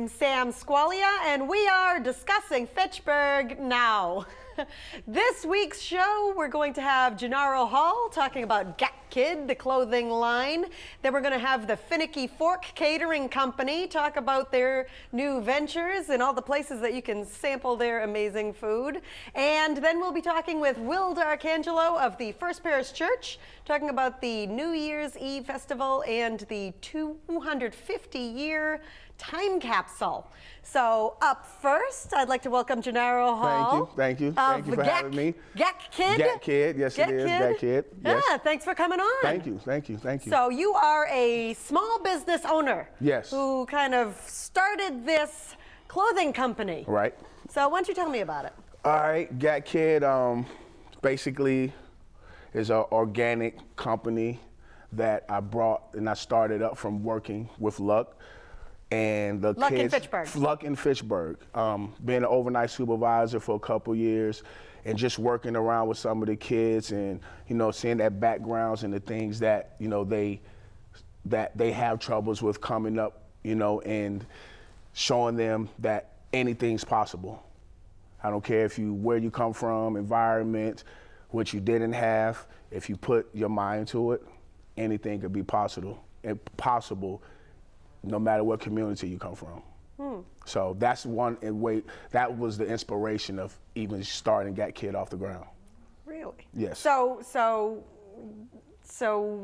Sam Squalia, and we are discussing Fitchburg now. This week's show, we're going to have Genaro Hall talking about GAKKID, the clothing line. Then we're going to have the Finicky Fork Catering Company talk about their new ventures and all the places that you can sample their amazing food. And then we'll be talking with Will D'Arcangelo of the First Parish Church, talking about the New Year's Eve Festival and the 250-year time capsule. So up first, I'd like to welcome Genaro Hall. Thank you for having me. GAKKID? GAKKID, yes it is, GAKKID. Yes. Yeah, thanks for coming on. Thank you. So you are a small business owner. Yes. Who kind of started this clothing company. Right. So why don't you tell me about it? All right, GAKKID basically is an organic company that I brought and I started up from working with Luck. And the Luck kids, in Fitchburg. Luck in Fitchburg. Being an overnight supervisor for a couple years and just working around with some of the kids and, you know, seeing their backgrounds and the things that, you know, they have troubles with coming up, you know, and showing them that anything's possible. I don't care where you come from, environment, what you didn't have. If you put your mind to it, anything could be possible. No matter what community you come from. So that's one way, that was the inspiration of even starting GAKKID off the ground. Really? Yes. So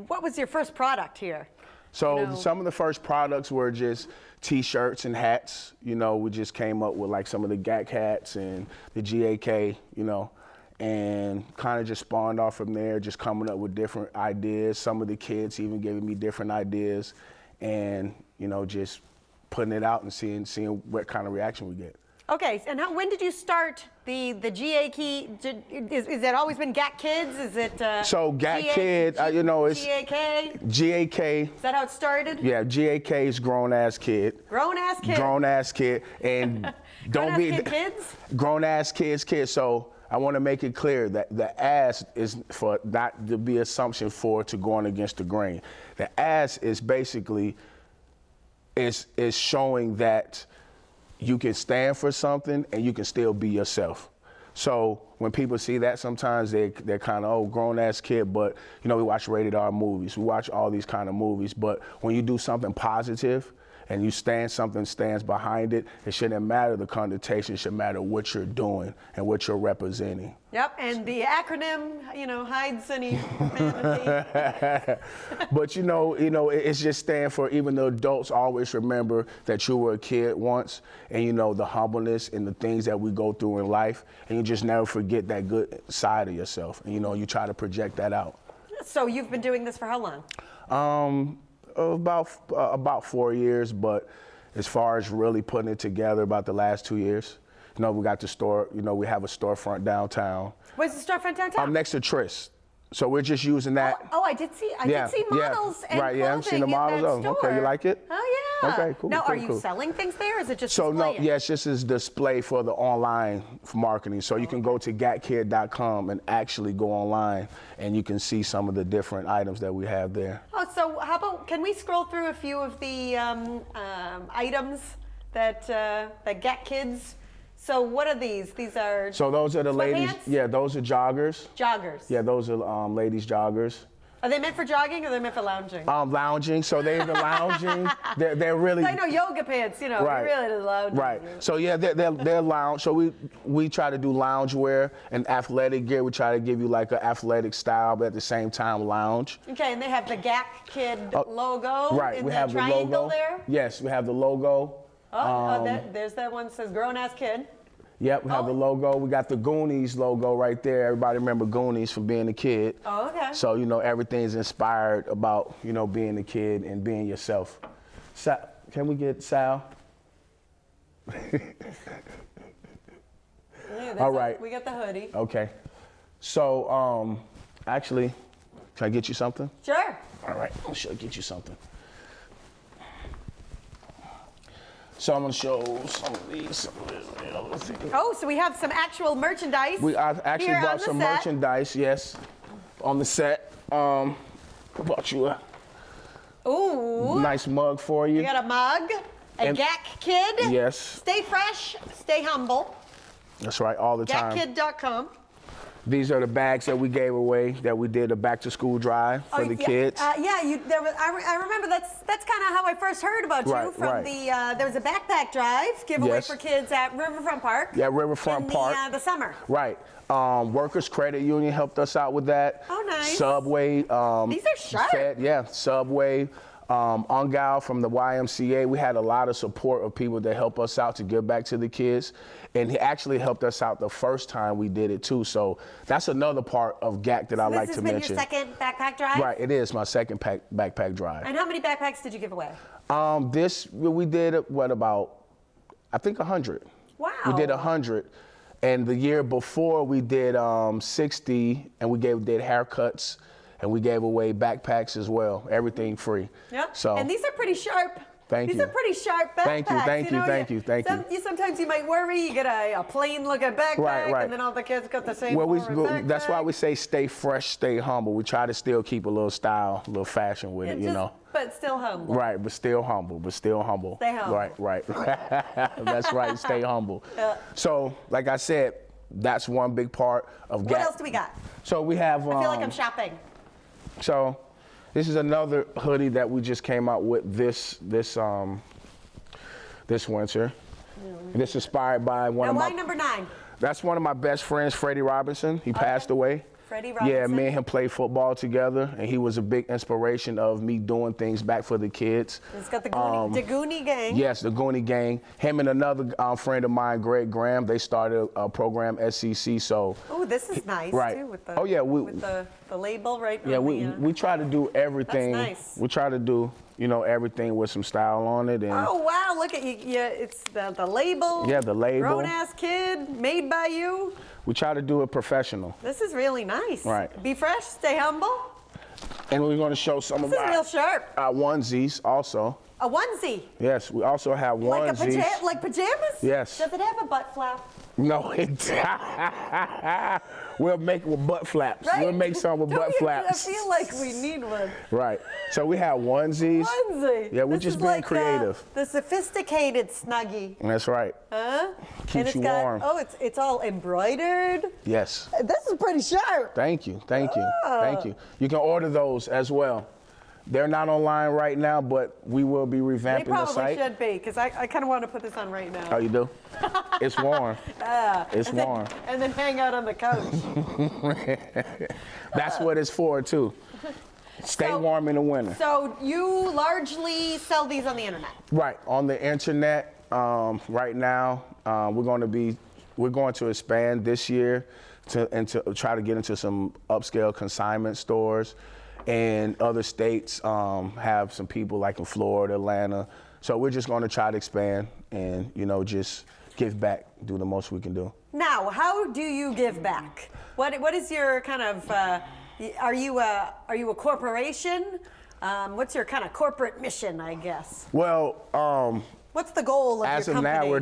what was your first product here? So some of the first products were just t-shirts and hats. You know, we just came up with like some of the GAK hats and the GAK, you know, and kind of just spawned off from there, just coming up with different ideas. Some of the kids even giving me different ideas. And, you know, just putting it out and seeing what kind of reaction we get. Okay, and when did you start the GAK? Is that always been GAKKIDs? Is it so GAKKID? You know, it's GAK. GAK. Is that how it started? Yeah, GAK is Grownasskid. Grownasskid. Grownasskid, and don't be kids. Grownasskids. So I want to make it clear that the ass is for not to be assumption to going against the grain. The ass is basically is showing that you can stand for something and you can still be yourself. So when people see that, sometimes they're kind of, oh, grown-ass kid, but you know, we watch rated R movies, we watch all these kind of movies, but when you do something positive and you something stands behind it, it shouldn't matter the connotation, it should matter what you're doing and what you're representing. Yep, and the acronym, you know, hides any profanity. But you know, it's just stand for, even the adults always remember that you were a kid once, and you know, the humbleness and the things that we go through in life, and you just never forget that good side of yourself, and you know, you try to project that out. So you've been doing this for how long? About 4 years, but as far as really putting it together, about the last 2 years. You know, we got the store, you know, we have a storefront downtown. Where's the storefront downtown? Next to Tris. So we're just using that. Oh, I did see models and right, yeah, I've seen the models. In that store. Okay, you like it? Oh, yeah. Okay, cool. Now, cool, are you selling things there, or is it just so displaying? No, yes, this is display for the online marketing. So you can go to GAKKID.com and actually go online, and you can see some of the different items that we have there. Oh, so how about, can we scroll through a few of the items that GAKKIDs? So what are these? These are So those are the ladies. Pants? Yeah, those are joggers. Joggers. Yeah, those are ladies joggers. Are they meant for jogging or are they meant for lounging? Lounging. So they're the lounging. They're really. So I know yoga pants. You know, right. Really the lounging. Right. So yeah, they're lounge. So we try to do lounge wear and athletic gear. We try to give you like an athletic style, but at the same time lounge. Okay, and they have the GAKKID logo. Right. In we the have the triangle logo there. Yes, we have the logo. There's that one that says Grownasskid. Yep, we have the logo. We got the Goonies logo right there. Everybody remember Goonies from being a kid. Oh, okay. So, you know, everything's inspired about, you know, being a kid and being yourself. Sal, can we get Sal? All right. We got the hoodie. Okay. So, actually, can I get you something? Sure. All right, I should get you something. So I'm gonna show some of these. Oh, so we have some actual merchandise. I actually brought some merchandise, yes, on the set. Brought you a nice mug for you. You got a mug? A GAK kid. Yes. Stay fresh, stay humble. That's right, all the time. GAKKID.com. These are the bags that we gave away that we did a back to school drive for the kids. I remember that's kind of how I first heard about you from the there was a backpack drive giveaway for kids at Riverfront Park. Yeah, Riverfront Park. The summer. Right. Workers Credit Union helped us out with that. Oh, nice. Subway. These are sharp. Subway. Ungal from the YMCA. We had a lot of support of people that help us out to give back to the kids. And he actually helped us out the first time we did it too. So that's another part of GAK that I like to mention. This has been your second backpack drive? Right, it is my second backpack drive. And how many backpacks did you give away? We did, I think 100. Wow. We did 100. And the year before we did 60, and we did haircuts, and we gave away backpacks as well, everything free. Yep. So, and these are pretty sharp. Thank you. These are pretty sharp backpacks. Thank you. Sometimes you might worry, you get a plain looking backpack, and then all the kids got the same backpack. That's why we say stay fresh, stay humble. We try to still keep a little style, a little fashion with it, you know. But still humble. Right, but still humble. Stay humble. Right. That's right, stay humble. So, like I said, that's one big part of GAK. What else do we got? So we have. I feel like I'm shopping. So, this is another hoodie that we just came out with this winter. This is inspired by one of my. Why number 9? That's one of my best friends, Freddie Robinson. He passed away. Freddie Robinson. Yeah, me and him played football together, and he was a big inspiration of me doing things back for the kids. It's got the Goonie gang. Yes, the Goonie gang. Him and another friend of mine, Greg Graham, they started a program, SCC. So. Oh, this is nice too. With the, with the label right. Yeah, we try to do everything. That's nice. We try to do everything with some style on it. And oh wow, look at you! Yeah, it's the label. Yeah, the label. Grownasskid, made by you. We try to do it professional. This is really nice. Right. Be fresh, stay humble. And we're going to show some of our real sharp. Our onesies also. A onesie? Yes, we also have onesies. Like pajamas? Yes. Does it have a butt flap? No, it we'll make it with butt flaps. Right? We'll make some with butt flaps. I feel like we need one. Right. So we have onesies. Onesie. Yeah, we're just being creative. The sophisticated Snuggie. That's right. Keeps you warm. Oh, it's all embroidered. Yes. This is pretty sharp. Thank you. Thank you. You can order those as well. They're not online right now, but we will be revamping the site. They probably should be, because I kind of want to put this on right now. Oh, you do? It's warm. It's warm. And then hang out on the couch. That's what it's for, too. Stay warm in the winter. So you largely sell these on the internet? Right, on the internet. Right now, we're going to expand this year to try to get into some upscale consignment stores. And other states have some people like in Florida, Atlanta. So we're just going to try to expand and, just give back, do the most we can do. Now, how do you give back? What is your kind of, are you a corporation? What's your kind of corporate mission, I guess? Well, what's the goal of your company? As of now, we're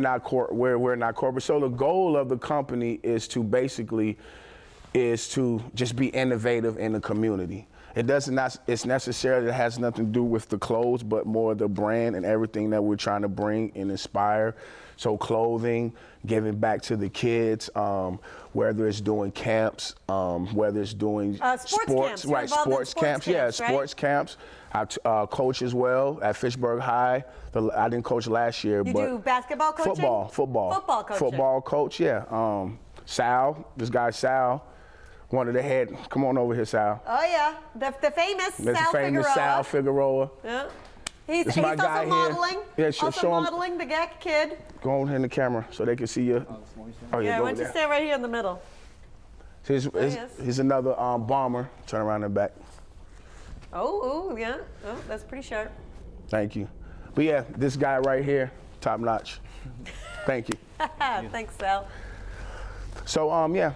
not corporate. So the goal of the company is to basically just be innovative in the community. It's necessarily, it has nothing to do with the clothes, but more the brand and everything that we're trying to bring and inspire. So clothing, giving back to the kids, whether it's doing camps, whether it's doing sports camps. Sports camps. Yeah, sports camps. I coach as well at Fitchburg High. I didn't coach last year, but you do basketball coaching? Football coaching. Football coach, yeah. Sal, this guy Sal. One of the head, come on over here, Sal. Oh yeah, the famous Sal Figueroa. Yeah. He's also modeling. Yeah, also modeling the GAK kid. Go on in the camera so they can see you. Oh yeah, why don't you stand right here in the middle? He's another bomber. Turn around and back. Oh yeah. Oh, that's pretty sharp. Thank you. But yeah, this guy right here, top notch. Thank you. Thanks, Sal. So yeah.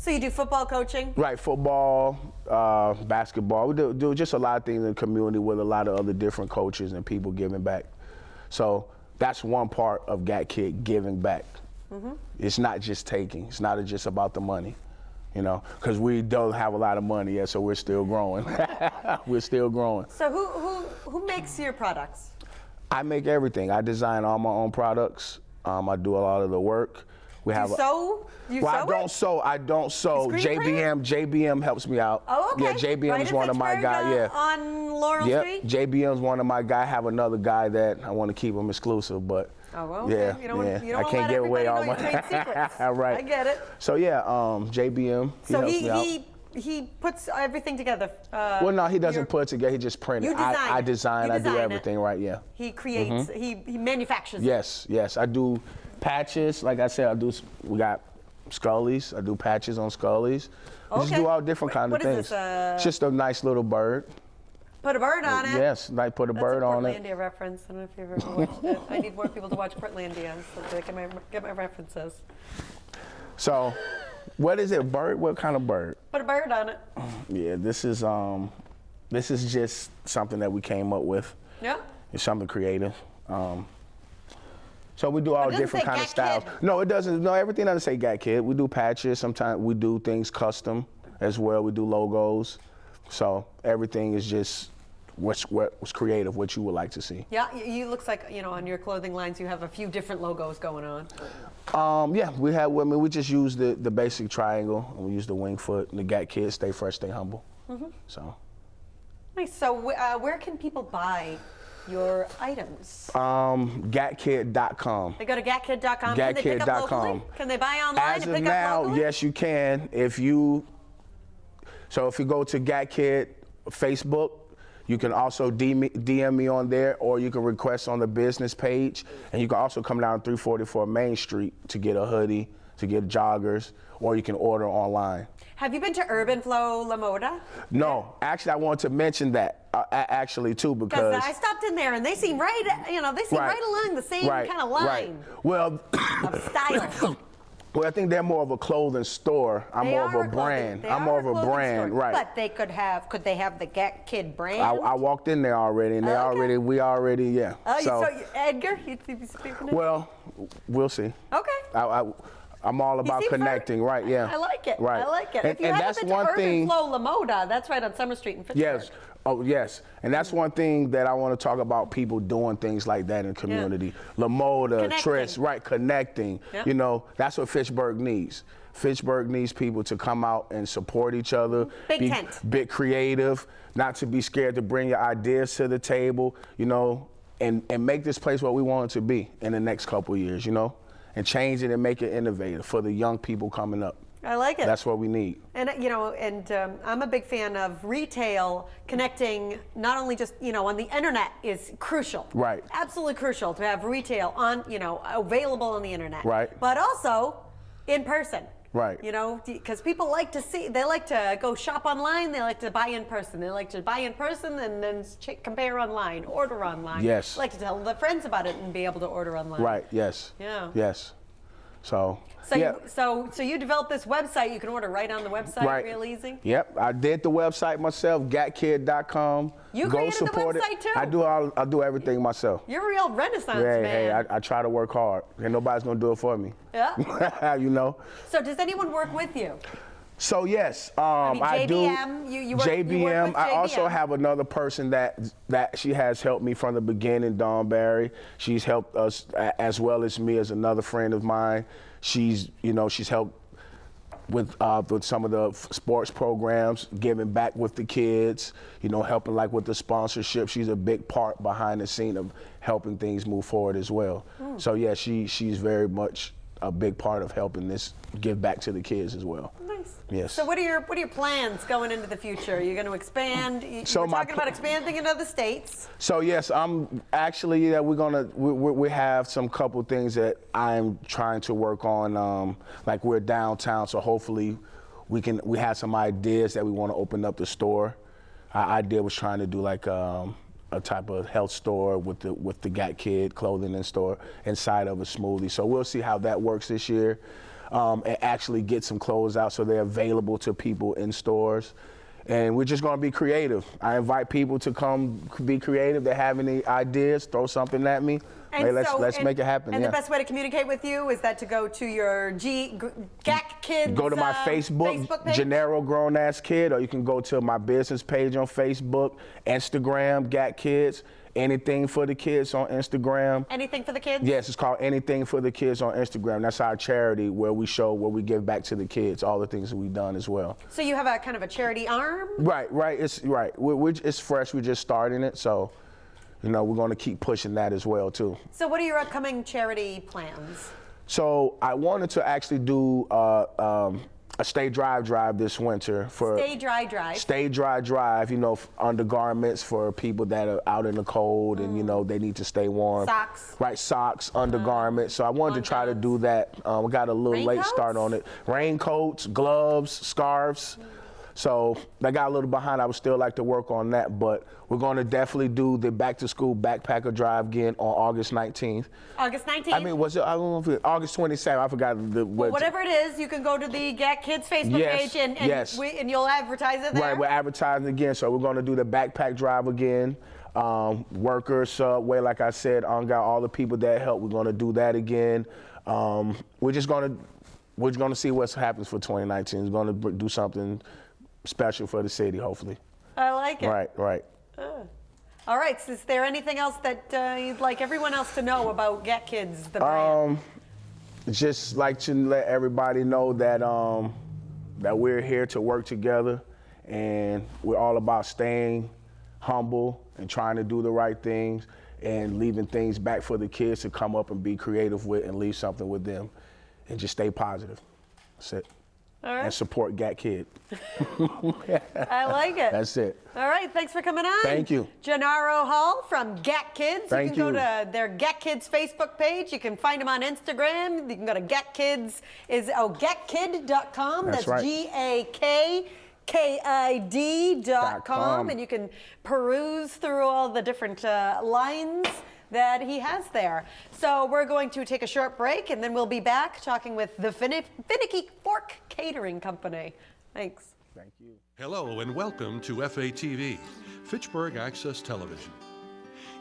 So you do football coaching? Right, football, basketball. We do just a lot of things in the community with a lot of other different coaches and people giving back. So that's one part of GAKKID, giving back. It's not just taking. It's not just about the money, because we don't have a lot of money yet, so we're still growing. We're still growing. So who makes your products? I make everything. I design all my own products. I do a lot of the work. We have. You sew? You well, sew I don't sew. I don't sew. JBM helps me out. Oh, okay. Yeah, JBM is one of my guys. Yeah. On Laurel Street. JBM is one of my guys. I have another guy that I want to keep him exclusive, but. Oh, well, okay. Yeah, you don't want to I can't give away all my trade secrets. Right. I get it. So yeah, JBM. So he puts everything together. Well, no, he doesn't put it together. He just prints it. I design. I do everything. Right. Yeah. He creates. He manufactures. Yes. I do patches. Like I said, we got Scullies. I do patches on Scullies. We just do all different kind of things. What is this? It's just a nice little bird. Put a bird on it. Yes, like put a bird on it. That's a Portlandia reference. I don't know if you've ever watched it. I need more people to watch Portlandia so they can get my references. So, what is it? Bird? What kind of bird? Put a bird on it. Yeah, this is just something that we came up with. Yeah. It's something creative. So we do all different kind of styles. No, it doesn't. No, everything doesn't say GAKKID. We do patches. Sometimes we do things custom as well. We do logos. So everything is just what's creative, what you would like to see. Yeah, you looks like, you know, on your clothing lines you have a few different logos going on. Yeah, we have. I mean, we just use the basic triangle, and we use the wing foot and the GAKKID, stay fresh, stay humble. So. Nice. So where can people buy your items? GAKKID.com. They go to GAKKID.com. GAKKID.com. Can they pick up locally? Can they buy online and pick up locally? Yes, you can. So if you go to GAKKID Facebook, you can also DM me on there, or you can request on the business page, and you can also come down 344 Main Street to get a hoodie, to get joggers, or you can order online. Have you been to Urban Flow La Moda? No, actually, I wanted to mention that actually too, because I stopped in there and they seem right along the same kind of line. Right. Well, of style. Well, I think they're more of a clothing store. I'm more of a brand. I'm more of a brand, right? But could they have the GAKKID brand? I walked in there already, and we already, yeah. So Edgar, you speaking? Well, we'll see. Okay. I'm all about connecting, right? Yeah. I like it. Right. I like it. If you haven't been to Urban Flow La Moda, that's right on Summer Street in Fitchburg. Yes. Oh, yes. And that's one thing that I want to talk about, people doing things like that in the community. La Moda, Tris, right, connecting. Yeah. You know, that's what Fitchburg needs. Fitchburg needs people to come out and support each other. Be creative, not to be scared to bring your ideas to the table, you know, and make this place what we want it to be in the next couple of years, you know, and change it and make it innovative for the young people coming up. I like it. That's what we need. And you know, I'm a big fan of retail connecting. Not only just, you know, on the internet is crucial. Right. Absolutely crucial to have retail on, you know, available on the internet. Right. But also in person. Right. You know, because people like to see, they like to go shop online, they like to buy in person. They like to buy in person and then compare online, order online. Yes. Like to tell their friends about it and be able to order online. Right, yes. Yeah. Yes. So yeah. So you developed this website. You can order right on the website, real easy. Yep, I did the website myself, GAKKID.com. You created the website too? I do everything myself. You're a real Renaissance man. Hey, I try to work hard, and nobody's gonna do it for me. Yeah. You know. So does anyone work with you? So yes, JBM, I do. You work with JBM. I JBM. also have another person that she has helped me from the beginning, Dawn Barry. She's helped us as well as me, as another friend of mine. She's helped with some of the sports programs, giving back with the kids, you know, helping like with the sponsorship. She's a big part behind the scene of helping things move forward as well. So yeah, she's very much a big part of helping this give back to the kids as well. Nice. Yes. So what are your plans going into the future? Are you going to expand? We're talking about expanding in other states. So yes, I'm actually we have some couple things that I'm trying to work on. Like we're downtown, so hopefully we have some ideas that we want to open up the store. Our idea was trying to do like a type of health store with the GAKKID clothing and store inside of a smoothie. So we'll see how that works this year, and actually get some clothes out so they're available to people in stores. And we're just going to be creative. I invite people to come be creative. They have any ideas, throw something at me. And hey, let's make it happen. And the best way to communicate with you is that to go to your GAKKID. Go to my Facebook page? Genaro Grownasskid, or you can go to my business page on Facebook, Instagram, GAKKIDs, Anything for the Kids on Instagram. Anything for the Kids? Yes, it's called Anything for the Kids on Instagram. That's our charity where we give back to the kids, all the things that we've done as well. So you have a kind of a charity arm? Right. It's right. It's fresh. We're just starting it, so we're going to keep pushing that as well too. So what are your upcoming charity plans? So I wanted to actually do a Stay Dry drive this winter for Stay Dry drive. Stay Dry drive, undergarments for people that are out in the cold and they need to stay warm. Socks. Right, socks, undergarments. So I wanted to try to do that. We got a little late start on it. Raincoats, gloves, scarves. So I got a little behind. I would still like to work on that, but we're going to definitely do the back to school backpacker drive again on August 19th. August 19th? I mean, I don't know if it August 27th. I forgot the well, whatever it is, you can go to the GAKKID's Facebook page and you'll advertise it there. Right, we're advertising again. So we're going to do the backpack drive again. Workers, Subway, like I said, got all the people that help. We're going to do that again. We're going to see what happens for 2019. We're going to do something special for the city, hopefully. I like it. Right. All right. So is there anything else that you'd like everyone else to know about GAKKID's, the brand? Just like to let everybody know that that we're here to work together, and we're all about staying humble and trying to do the right things and leaving things back for the kids to come up and be creative with and leave something with them, and just stay positive. That's it. All right. And support GAKKID. I like it. That's it. All right, thanks for coming on. Thank you. Genaro Hall from GAKKID. Thank you you. can go to their GAKKID's Facebook page. You can find them on Instagram. You can go to GAKKID's, GAKKID.com. That's right. GAKKID.com. And you can peruse through all the different lines that he has there. So we're going to take a short break, and then we'll be back talking with the Finicky Fork Catering Company. Thanks. Thank you. Hello and welcome to FATV, Fitchburg Access Television.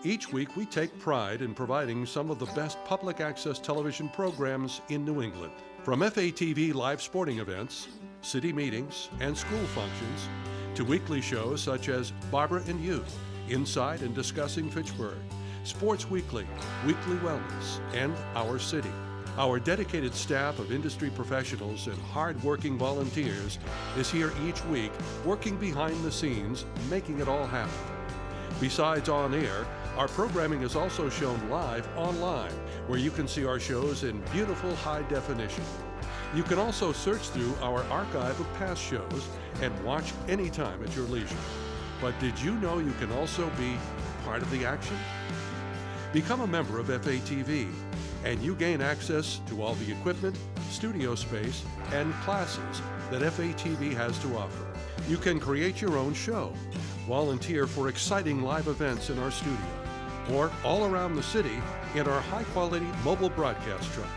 Each week we take pride in providing some of the best public access television programs in New England. From FATV live sporting events, city meetings, and school functions, to weekly shows such as Barbara and You, Inside and Discussing Fitchburg, Sports Weekly, Weekly Wellness, and Our City. Our dedicated staff of industry professionals and hard-working volunteers is here each week working behind the scenes, making it all happen. Besides on air, our programming is also shown live online, where you can see our shows in beautiful high definition. You can also search through our archive of past shows and watch anytime at your leisure. But did you know you can also be part of the action? Become a member of FATV, and you gain access to all the equipment, studio space, and classes that FATV has to offer. You can create your own show, volunteer for exciting live events in our studio, or all around the city in our high-quality mobile broadcast truck.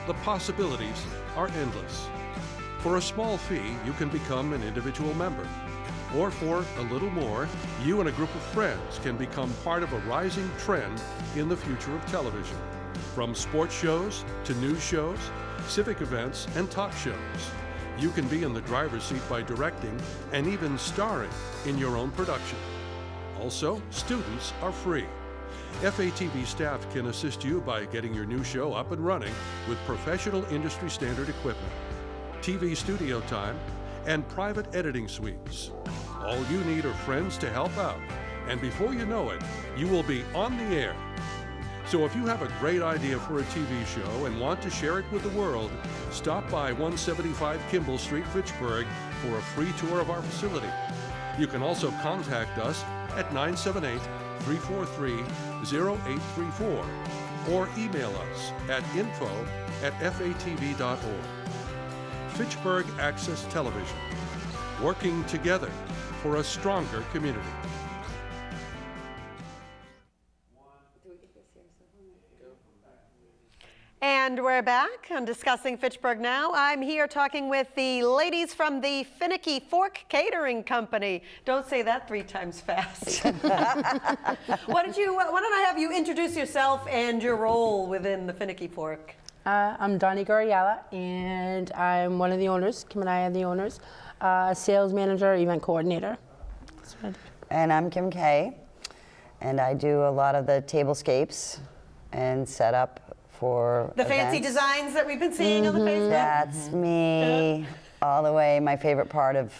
The possibilities are endless. For a small fee, you can become an individual member. Or for a little more, you and a group of friends can become part of a rising trend in the future of television. From sports shows to news shows, civic events, and talk shows, you can be in the driver's seat by directing and even starring in your own production. Also, students are free. FATV staff can assist you by getting your new show up and running with professional industry standard equipment, TV studio time, and private editing suites. All you need are friends to help out, and before you know it, you will be on the air. So if you have a great idea for a TV show and want to share it with the world, stop by 175 Kimball Street, Fitchburg for a free tour of our facility. You can also contact us at 978-343-0834 or email us at info@fatv.org. Fitchburg Access Television, working together for a stronger community. And we're back on Discussing Fitchburg Now. I'm here talking with the ladies from the Finicky Fork Catering Company. Don't say that 3 times fast. Why don't I have you introduce yourself and your role within the Finicky Fork? I'm Donnie Gurriela, and I'm one of the owners. Kim and I are the owners. Sales manager, event coordinator. And I'm Kim Kay, and I do a lot of the tablescapes and set up for The fancy events. designs that we've been seeing on the Facebook? That's me all the way. My favorite part of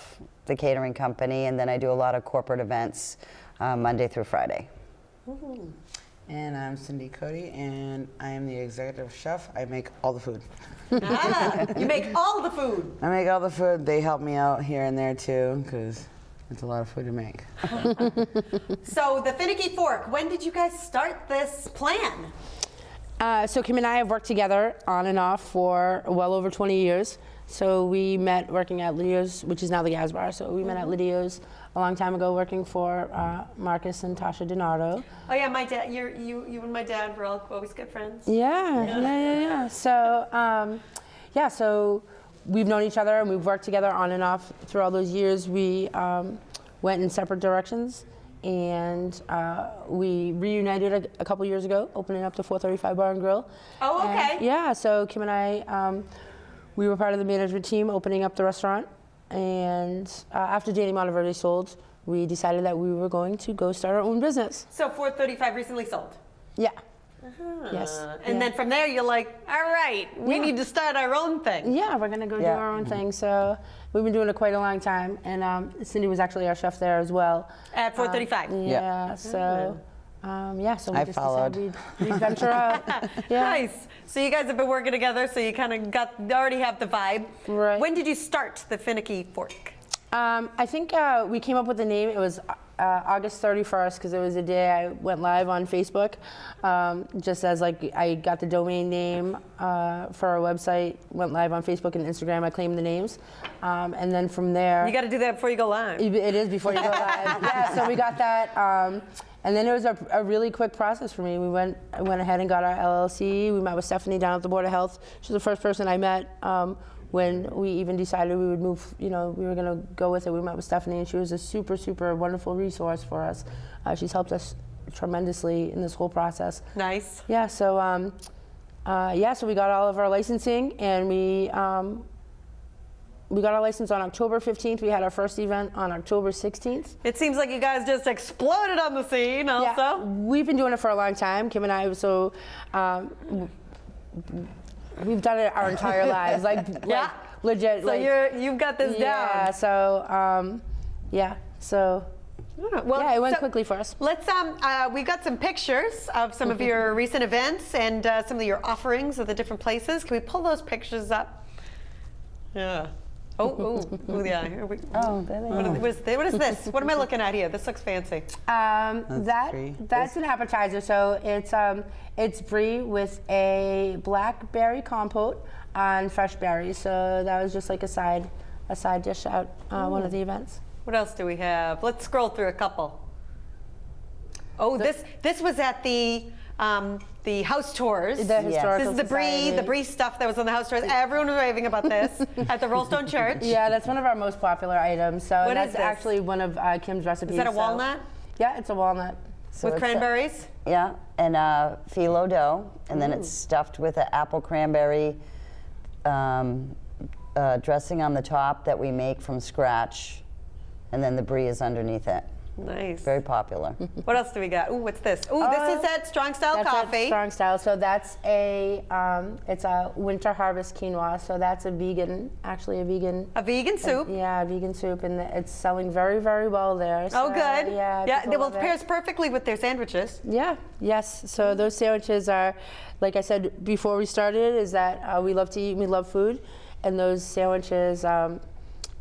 the catering company, and then I do a lot of corporate events Monday through Friday. And I'm Cindy Cody, and I am the executive chef. I make all the food. You make all the food. I make all the food. They help me out here and there too, because it's a lot of food to make. So the Finicky Fork, when did you guys start this plan? So Kim and I have worked together on and off for well over 20 years. So we met working at Lydia's, which is now the Gas Bar. So we met at Lydia's a long time ago, working for Marcus and Tasha Genaro. Oh yeah, my dad. You and my dad were always good friends. Yeah. So so we've known each other and we've worked together on and off through all those years. We went in separate directions, and we reunited a couple years ago, opening up the 435 Bar and Grill. Oh, okay. And, so Kim and I, we were part of the management team opening up the restaurant, and after Danny Monteverdi sold, we decided that we were going to go start our own business. So 435 recently sold. Yeah. Yes. And then from there, you're like, all right, we need to start our own thing. Yeah, we're gonna go do our own thing. So we've been doing it quite a long time, and Cindy was actually our chef there as well. At 435. So so we I just followed. decided we'd venture out. Nice. So you guys have been working together, so you kind of already have the vibe. Right. When did you start the Finicky Fork? I think we came up with the name. It was August 31st, because it was the day I went live on Facebook. Just as I got the domain name for our website, went live on Facebook and Instagram. I claimed the names, and then from there. You got to do that before you go live. It is before you go live. So we got that. And then it was a really quick process for me. I went ahead and got our LLC. We met with Stephanie down at the Board of Health. She's the first person I met when we even decided we would move, we were going to go with it. We met with Stephanie, and she was a super, super wonderful resource for us. She's helped us tremendously in this whole process. Nice. Yeah, so so we got all of our licensing, and we got our license on October 15th. We had our first event on October 16th. It seems like you guys just exploded on the scene also. Yeah, we've been doing it for a long time, Kim and I, so we've done it our entire lives, like legit. So you've got this down. Yeah, so, so. Well, it went quickly for us. Let's we got some pictures of some of your recent events and some of your offerings at the different places. Can we pull those pictures up? Yeah. Oh, yeah. Here we, what is this? What am I looking at here? This looks fancy. That's an appetizer. So it's brie with a blackberry compote on fresh berries. So that was just like a side dish at one of the events. What else do we have? Let's scroll through a couple. Oh, this was at the house tours. The historical This is the brie stuff that was on the house tours. Everyone was raving about this at the Rollstone Church. Yeah, that's one of our most popular items. So What that's is this? actually one of Kim's recipes. Is that a walnut? Yeah, it's a walnut. So With cranberries? Yeah, and phyllo dough, and then it's stuffed with an apple cranberry dressing on the top that we make from scratch, and then the brie is underneath it. Nice. Very popular. What else do we got? Ooh, what's this? Ooh, this is at Strong Style That's Coffee. Strong Style. So that's it's a winter harvest quinoa. So that's actually a vegan. A vegan soup. Yeah, a vegan soup, and it's selling very, very well there. So, Oh, good. Yeah. Well, it pairs perfectly with their sandwiches. Yeah. Yes. So those sandwiches are, like I said before we started, is that we love to eat, and we love food, and those sandwiches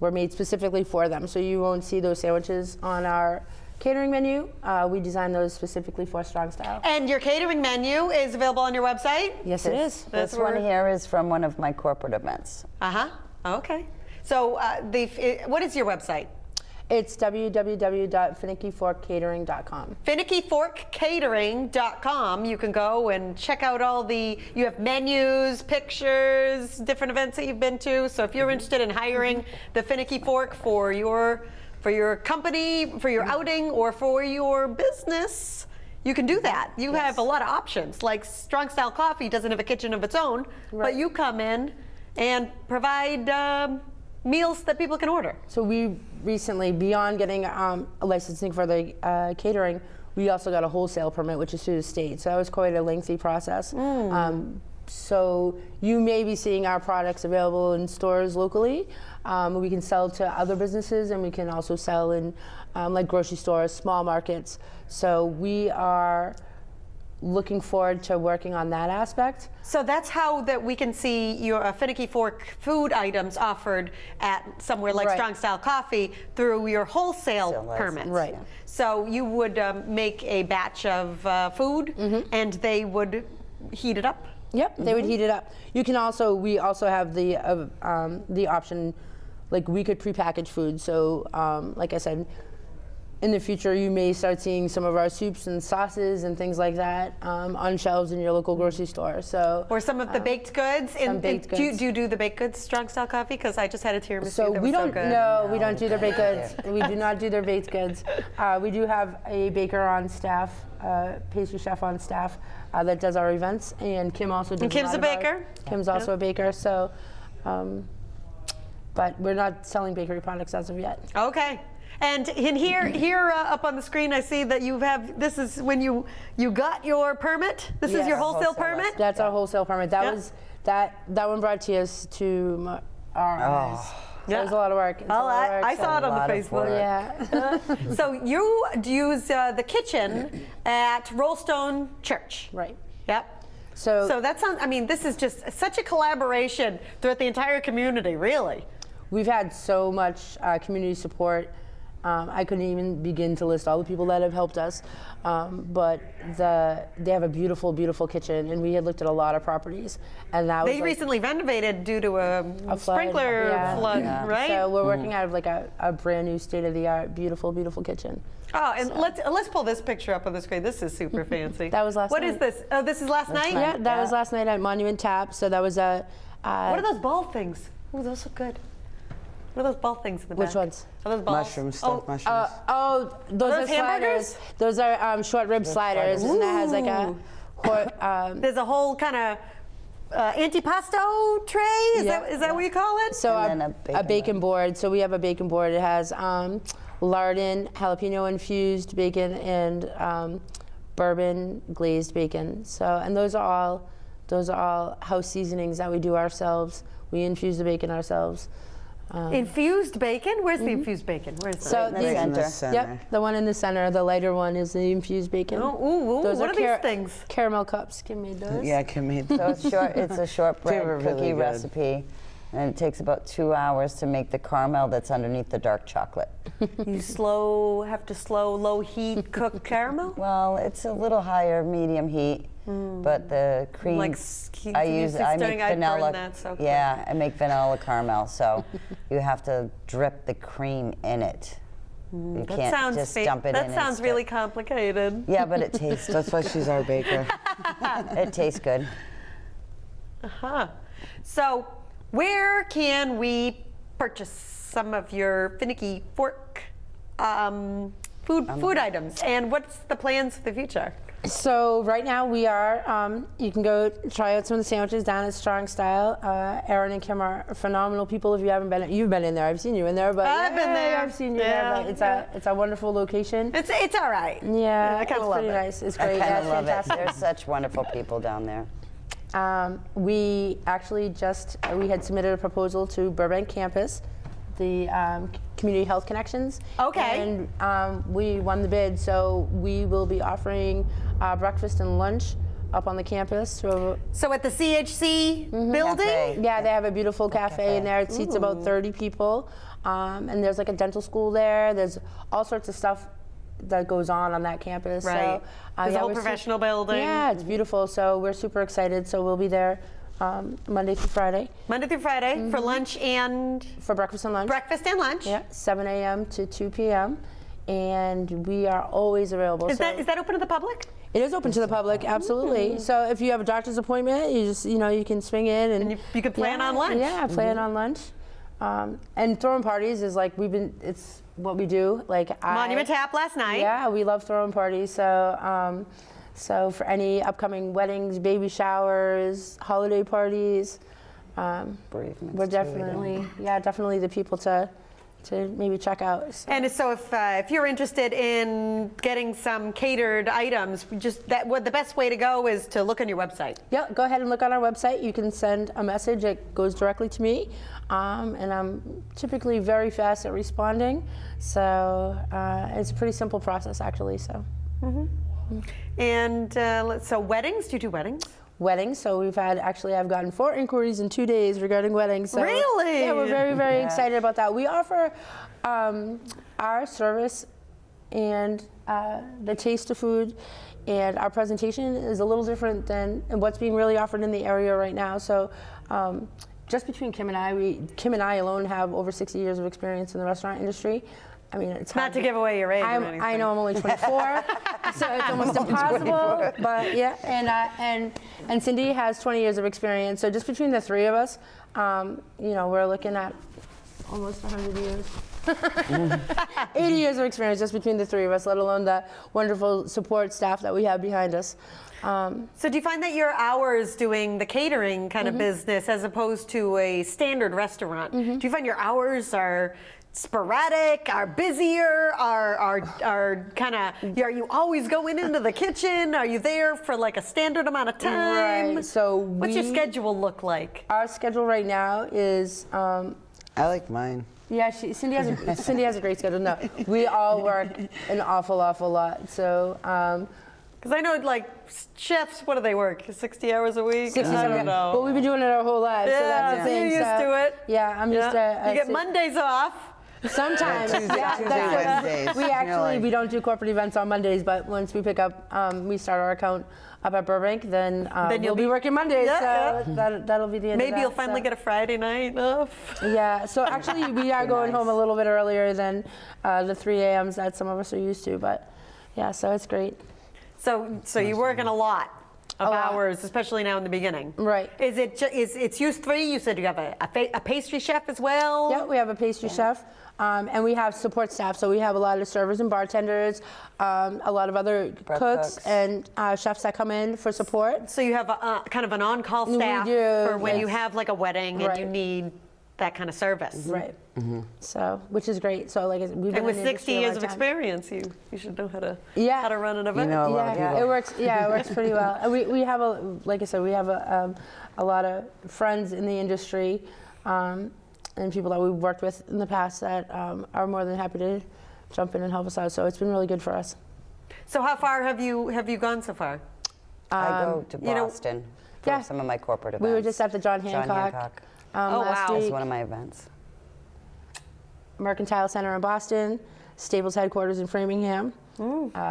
were made specifically for them. So you won't see those sandwiches on our catering menu. We designed those specifically for Strong Style. And your catering menu is available on your website? Yes, it is. This one here is from one of my corporate events. Okay. So what is your website? It's www.finickyforkcatering.com. Finickyforkcatering.com. You can go and check out you have menus, pictures, different events that you've been to. So if you're interested in hiring the Finicky Fork for your company, for your outing, or for your business, you can do that. You have a lot of options. Like Strong Style Coffee doesn't have a kitchen of its own, but you come in and provide meals that people can order. So we recently, beyond getting a licensing for the catering, we also got a wholesale permit, which is through the state. So that was quite a lengthy process. So you may be seeing our products available in stores locally. We can sell to other businesses, and we can also sell in like grocery stores, small markets. So we are looking forward to working on that aspect. So that's how that we can see your Finicky fork food items offered at somewhere like Right. Strong Style Coffee through your wholesale Wholesale permit. license, Right. yeah. So you would make a batch of food, and they would heat it up. Yep, they would heat it up. You can also, we also have the option, like we could prepackage food. So like I said, in the future you may start seeing some of our soups and sauces and things like that on shelves in your local grocery store. So Or some of the baked goods. baked Do, you, goods. do you do the baked goods Strong Style Coffee? Because I just had a tiramisu So that we was don't, so good. no, we don't do their baked goods. We do not do their baked goods. We do have a baker on staff, pastry chef on staff that does our events, and Kim also does. And Kim's lot a of our- baker? Kim's also a baker. So, but we're not selling bakery products as of yet. Okay. And in here up on the screen, I see that you have, this is when you got your permit? This is Yes. your wholesale Wholesale permit? That's our wholesale permit. That Yeah. was that one brought tears to our eyes. So it was a lot of work. It's a Well, lot of work, I so- saw it on lot the of Facebook. work. Yeah. So you use the kitchen at Rollstone Church. Right. Yep. So that sounds, I mean, this is just such a collaboration throughout the entire community, really. We've had so much community support. I couldn't even begin to list all the people that have helped us. But they have a beautiful, beautiful kitchen, and we had looked at a lot of properties, and that was They like recently renovated due to a flood, sprinkler yeah. flood, Yeah. right? So we're working out of like a brand new, state-of-the-art, beautiful, beautiful kitchen. Oh, and let's pull this picture up on the screen. This is super fancy. That was last What night. is this? Oh, this is last night? Yeah, that was last night at Monument Tap. So that was a. What are those ball things? Oh, those look good. What are those ball things in the back? Which ones? Are those balls? Mushrooms, Oh, stuffed mushrooms. Those Are are those hamburgers? sliders. Those are short rib sliders, and that has like a. there's a whole kind of antipasto tray. Is Yeah. that what you call it? So And then a bacon board. So we have a bacon board. It has lardon, jalapeno infused bacon, and bourbon glazed bacon. So, and those are all house seasonings that we do ourselves. We infuse the bacon ourselves. Infused bacon? Where's the infused bacon? Where's that? So in the these- center. In the center. Yep, the one in the center, the lighter one is the infused bacon. Oh, ooh, Those what are these things? Caramel cups. Kim made those. Yeah, Kim made So it's short. It's a shortbread They were really cookie good. recipe, and it takes about 2 hours to make the caramel that's underneath the dark chocolate. You have to slow, low heat cook caramel? Well, it's a little higher medium heat, but the cream. Like I continuously make stirring, I'd burn vanilla. that so quick. Yeah, I make vanilla caramel, so you have to drip the cream in it. You That can't sounds just dump it in. That and sounds stir. really complicated. Yeah, but it tastes. That's why she's our baker. It tastes good. Huh. So, where can we purchase some of your finicky fork food items, and what's the plans for the future? So right now we are, you can go try out some of the sandwiches down at Strong Style. Aaron and Kim are phenomenal people. If you haven't been, you've been in there. I've seen you in there, but I've been there. I've seen you Yeah, there. But it's a wonderful location. It's all right. Yeah, I it's kind of love pretty it. nice. It's I great. kind Yeah, of it's love it. fantastic. There's such wonderful people down there. We actually we had submitted a proposal to Burbank campus, the Community Health Connections. Okay. And we won the bid, so we will be offering breakfast and lunch up on the campus. So at the CHC building? Cafe. Yeah, they have a beautiful cafe in there. It seats about 30 people. And there's like a dental school there. There's all sorts of stuff that goes on that campus. Right. So, There's a yeah, whole we're professional building. Yeah, it's beautiful. So we're super excited. So we'll be there Monday through Friday Monday through Friday for lunch and for breakfast and lunch. breakfast and lunch. Yeah, 7 a.m. to 2 p.m. And we are always available. Is So that open to the public? it is open to the public, absolutely. So if you have a doctor's appointment, you can swing in and you can plan on lunch. Yeah, plan on lunch. And throwing parties is like it's what we do. Like Monument Tap last night. Yeah, we love throwing parties. So so for any upcoming weddings, baby showers, holiday parties, Bereavements we're too, definitely definitely the people to to maybe check out. So. And so if you're interested in getting some catered items, the best way to go is to look on your website. Yeah, go ahead and look on our website. You can send a message. It goes directly to me, and I'm typically very fast at responding. So it's a pretty simple process, actually. So. And so weddings, do you do weddings? Weddings, so I've gotten 4 inquiries in 2 days regarding weddings. So really? Yeah, we're very, very excited about that. We offer our service and the taste of food, and our presentation is a little different than what's being really offered in the area right now. So just between Kim and I alone have over 60 years of experience in the restaurant industry. I mean, it's not to give away your age. I know I'm only 24, so it's almost impossible. But yeah, and Cindy has 20 years of experience. So just between the 3 of us, we're looking at almost 100 years. 80 years of experience just between the 3 of us, let alone the wonderful support staff that we have behind us. So do you find that your hours doing the catering kind of business as opposed to a standard restaurant, do you find your hours are sporadic, are busier, are kind of, are you always going into the kitchen? Are you there for like a standard amount of time? Right, so what's your schedule look like? Our schedule right now is... I like mine. Yeah, Cindy has a great schedule. No, we all work an awful lot. So, because I know like chefs, what do they work? 60 hours a week? 60 I don't know. But we've been doing it our whole lives. Yeah, so that's the thing. you're used to it. Yeah, I'm used to You get Mondays off. Sometimes. Wednesdays. We don't do corporate events on Mondays, but once we pick up, we start our account up at Burbank, then you'll be working Mondays. So that'll be the end of that. Maybe you'll finally get a Friday night off. Yeah, so actually we are going home a little bit earlier than the 3 a.m.s that some of us are used to, but yeah, so it's great. So you're working a lot of hours, especially now in the beginning. Right. It's you 3? You said you have a pastry chef as well? Yeah, we have a pastry chef. And we have support staff, so we have a lot of servers and bartenders, a lot of other cooks and chefs that come in for support. So you have a kind of an on-call staff for when you have like a wedding and you need that kind of service. Right. So, which is great. So, like, we've been with in the 60 years of experience, you should know how to run an event. You know a lot of people. It works. Yeah, it works pretty well. And we have like I said, we have a lot of friends in the industry. And people that we've worked with in the past that are more than happy to jump in and help us out. So it's been really good for us. So how far have you gone so far? I go to Boston for some of my corporate events. We were just at the John Hancock last week. It's one of my events. Mercantile Center in Boston, Staples headquarters in Framingham,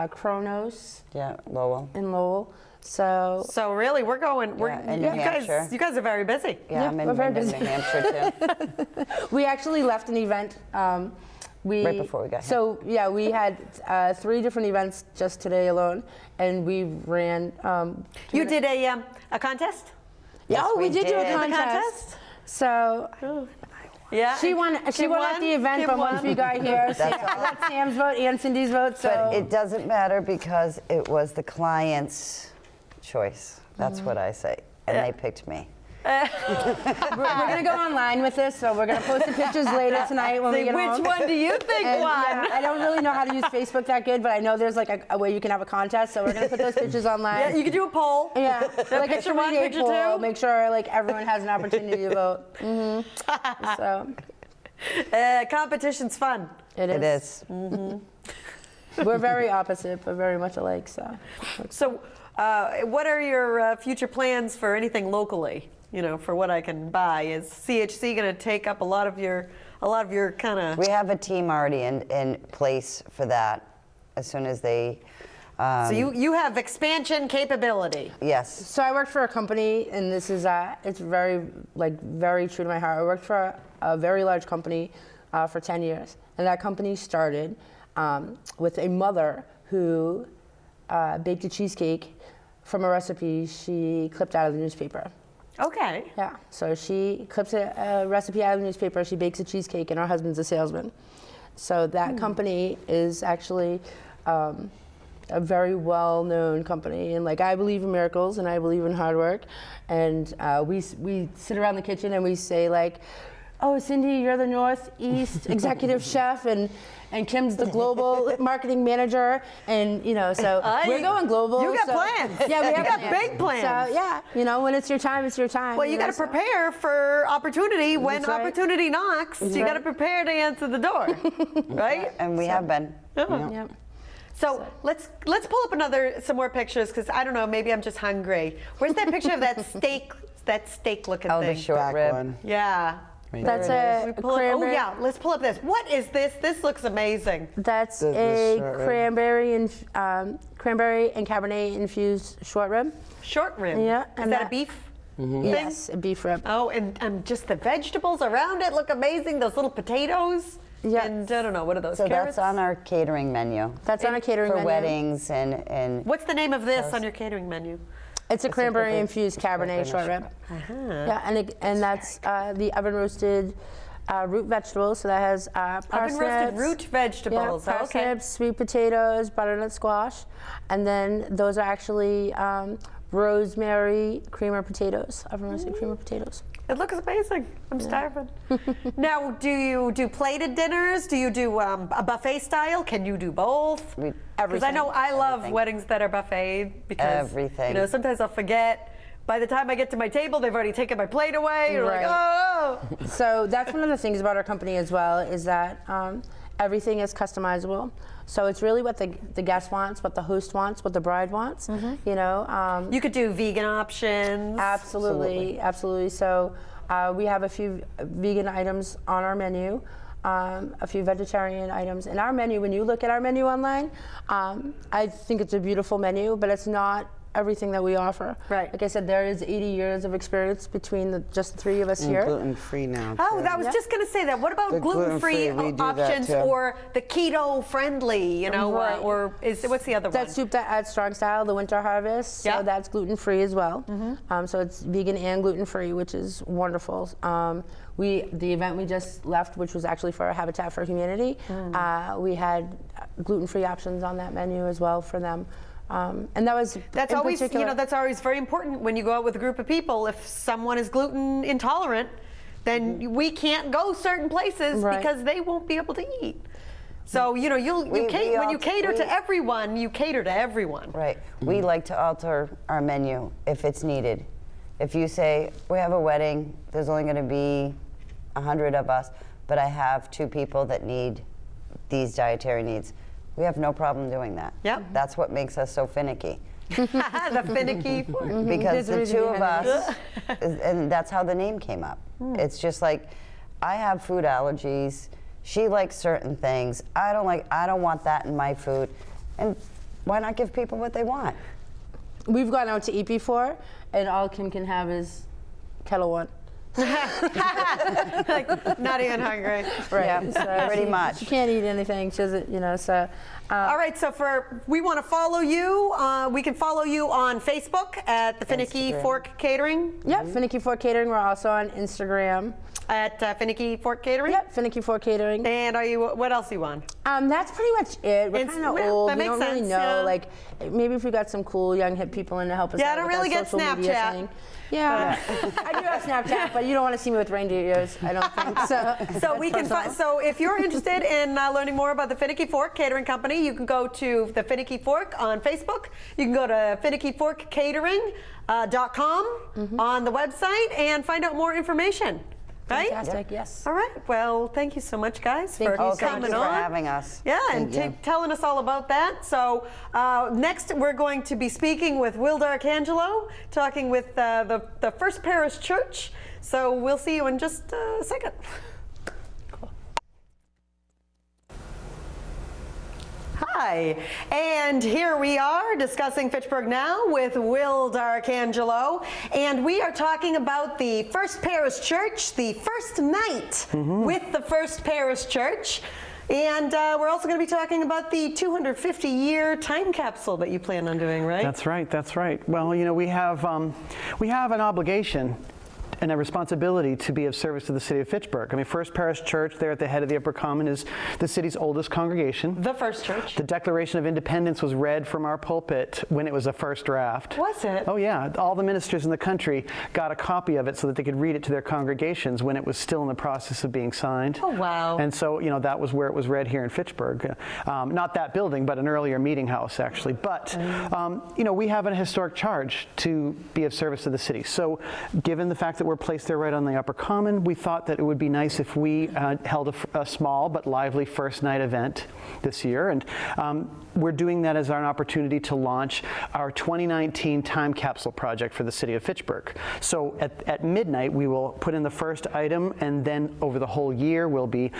Kronos Lowell. in Lowell. So really, we're going. in New Hampshire. You guys are very busy. Yeah, I'm in New Hampshire too. We actually left an event. Right before we got here. So yeah, we had 3 different events just today alone, and we ran. You did a contest? Yeah, we did do a contest. contest. So. Yeah, she won at the event, but once we got here, I got Sam's vote and Cindy's vote. So. But it doesn't matter because it was the client's choice. That's what I say, and they picked me. We're going to go online with this, so we're going to post the pictures later tonight when we get home. Which one do you think won? Yeah, I don't really know how to use Facebook that good, but I know there's like a way you can have a contest, so we're going to put those pictures online. Yeah, you can do a poll. Yeah, like picture a 3-day poll. Make sure like everyone has an opportunity to vote. So. Competition's fun. It is. We're very opposite, but very much alike. So what are your future plans for anything locally? You know, for what I can buy. Is CHC going to take up a lot of your kind of? We have a team already in place for that. As soon as they. So you have expansion capability. Yes. So I worked for a company, and this is it's very true to my heart. I worked for a very large company for 10 years, and that company started with a mother who baked a cheesecake from a recipe she clipped out of the newspaper. Okay. Yeah, so she clips a recipe out of the newspaper, she bakes a cheesecake, and her husband's a salesman. So that company is actually a very well-known company. And like, I believe in miracles and I believe in hard work. And we sit around the kitchen and we say like, oh, Cindy, you're the Northeast executive chef, and Kim's the global marketing manager, and so we're going global. You got so, plans. Yeah, we you have got plans. big plans. So yeah, when it's your time, it's your time. Well, you got to prepare for opportunity. When That's right. opportunity knocks, you got to prepare to answer the door, right? And we have been. Yeah. So let's pull up some more pictures, because I don't know, maybe I'm just hungry. Where's that picture of that steak looking Oh, thing? the short Back rib. one. Yeah. That's We a pull up, oh cranberry. yeah, let's pull up this. What is this? This looks amazing. That's The a short rib. cranberry and Cabernet infused short rib. Short rib. Yeah, Is and that a that- beef? Thing? Yes, a beef rib. Oh, and just the vegetables around it look amazing. Those little potatoes. Yeah. And I don't know, what are those? So carrots? that's on our catering menu. That's on a catering For menu. weddings and What's the name of this on your catering menu? It's a cranberry infused Cabernet short rib. Yeah, and that's the oven roasted root vegetables. So that has parsnips. Oven roasted root vegetables. Yeah, Oh, okay. parsnips, sweet potatoes, butternut squash, and then those are actually rosemary creamer potatoes, oven roasted creamer potatoes. It looks amazing. I'm starving. Now, do you do plated dinners? Do you do a buffet style? Can you do both? Because I know I love Everything. weddings that are buffet, because Everything. sometimes I'll forget. By the time I get to my table, they've already taken my plate away. You're like, Right. oh. So that's one of the things about our company as well, is that everything is customizable. So it's really what the guest wants, what the host wants, what the bride wants. You could do vegan options. Absolutely. So we have a few vegan items on our menu, a few vegetarian items. And our menu, when you look at our menu online, I think it's a beautiful menu, but it's not everything that we offer. Right. Like I said, there is 80 years of experience between just the three of us here. Gluten-free now. Oh, too. I was just going to say that. What about The gluten-free gluten-free, we do that options, too. or the keto-friendly, Right. or what's the other That one? soup that adds strong style, the winter harvest, so Yep. that's gluten-free as well. So it's vegan and gluten-free, which is wonderful. The event we just left, which was actually for Habitat for Humanity, we had gluten-free options on that menu as well for them. And that was That's in always, particular- that's always very important when you go out with a group of people. If someone is gluten intolerant, then we can't go certain places Right. because they won't be able to eat. So when you cater to everyone, you cater to everyone. Right. We like to alter our menu if it's needed. If you say, we have a wedding, there's only going to be 100 of us, but I have 2 people that need these dietary needs. We have no problem doing that. Yep. That's what makes us so finicky. The finicky. Because There's a the reason 2 of behind us, and that's how the name came up. It's just like, I have food allergies. She likes certain things. I don't want that in my food. And why not give people what they want? We've gone out to eat before, and all Kim can have is Kettle One. Like, not even hungry. Right. Yeah, So pretty she- much. She can't eat anything. She doesn't, so. All right, so we want to follow you. We can follow you on Facebook at the Finicky Instagram. Fork Catering, Yep, Finicky Fork Catering. We're also on Instagram. at Finicky Fork Catering. Yep, Finicky Fork Catering. And what else are you on? That's pretty much it. We're It's- kind of yeah, old. that We makes don't really sense, know. yeah. Like, maybe if we got some cool young hip people in to help us Yeah, I out don't with really that get social media Snapchat. thing. Yeah, I do have Snapchat, but you don't want to see me with reindeer ears, I don't think. So we can so if you're interested in learning more about the Finicky Fork Catering Company, you can go to the Finicky Fork on Facebook. You can go to finickyforkcatering.com on the website and find out more information. Right? Fantastic, yes. All right. Well, thank you so much, guys, Thank for you Oh, so coming thank you on. for having us. Yeah, and telling us all about that. So next, we're going to be speaking with Will D'Arcangelo, talking with the First Parish Church. So we'll see you in just a second. Hi, and here we are discussing Fitchburg Now with Will D'Arcangelo, and we are talking about the First Parish Church, the first night with the First Parish Church, and we're also going to be talking about the 250-year time capsule that you plan on doing, right? That's right. That's right. Well, we have an obligation and a responsibility to be of service to the city of Fitchburg. I mean, First Parish Church there at the head of the Upper Common is the city's oldest congregation. The first church. The Declaration of Independence was read from our pulpit when it was a first draft. Was it? Oh yeah, all the ministers in the country got a copy of it so that they could read it to their congregations when it was still in the process of being signed. Oh wow. And so, you know, that was where it was read here in Fitchburg. Not that building, but an earlier meeting house actually. But, you know, we have a historic charge to be of service to the city. So given the fact that we're placed there right on the Upper Common, we thought that it would be nice if we held a small but lively first night event this year. And we're doing that as an opportunity to launch our 2019 time capsule project for the city of Fitchburg. So at midnight, we will put in the first item, and then over the whole year, we'll be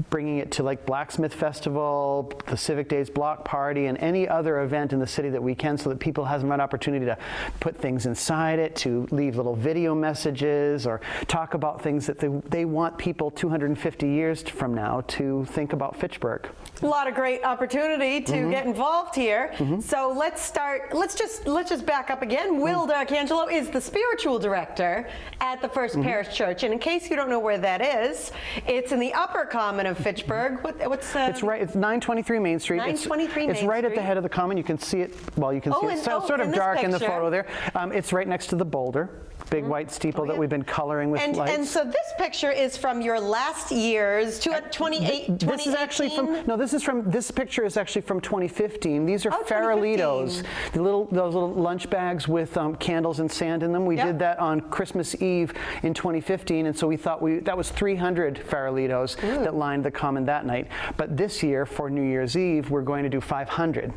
bringing it to like Blacksmith Festival, the Civic Days Block Party, and any other event in the city that we can, so that people have an opportunity to put things inside it, to leave little video messages, or talk about things that they want people 250 years from now to think about Fitchburg. A lot of great opportunity to get involved here. So let's start. Let's just back up again. Will D'Arcangelo is the spiritual director at the First Parish Church, and in case you don't know where that is, it's in the Upper Common of Fitchburg. What's It's right. It's 923 Main Street. 923 It's Main right at the Street. head of the Common. You can see it. Well, you can see it. So it's sort of in this dark in the picture. photo there. It's right next to the boulder, big white steeple that we've been coloring with lights. And so this picture is from your last year's 2018. This is actually from, no, this picture is actually from 2015. These are farolitos, those little lunch bags with candles and sand in them. We did that on Christmas Eve in 2015, and so we thought that was 300 farolitos that lined the Common that night. But this year, for New Year's Eve, we're going to do 500.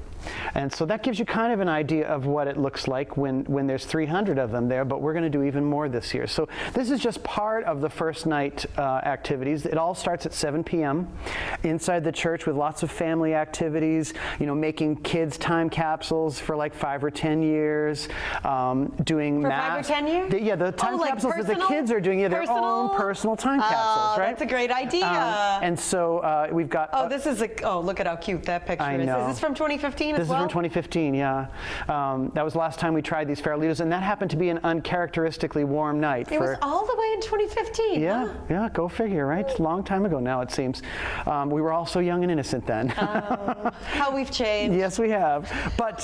And so that gives you kind of an idea of what it looks like when there's 300 of them there, but we're going to do even more this year. So this is just part of the first night activities. It all starts at 7 p.m. inside the church with lots of family activities, you know, making kids time capsules for like 5 or 10 years, doing for mass. 5 or 10 years? The time capsules that the kids are doing, their own personal time capsules, right? That's a great idea. And so we've got... this is look at how cute that picture is. know. Is this from 2015 This as well? is from 2015, yeah. That was the last time we tried these farolitos, and that happened to be an uncharacteristically warm night. It was all the way in 2015. Yeah, yeah, go figure, right? It's a long time ago now, it seems. We were all so young and innocent then. How we've changed. Yes, we have. But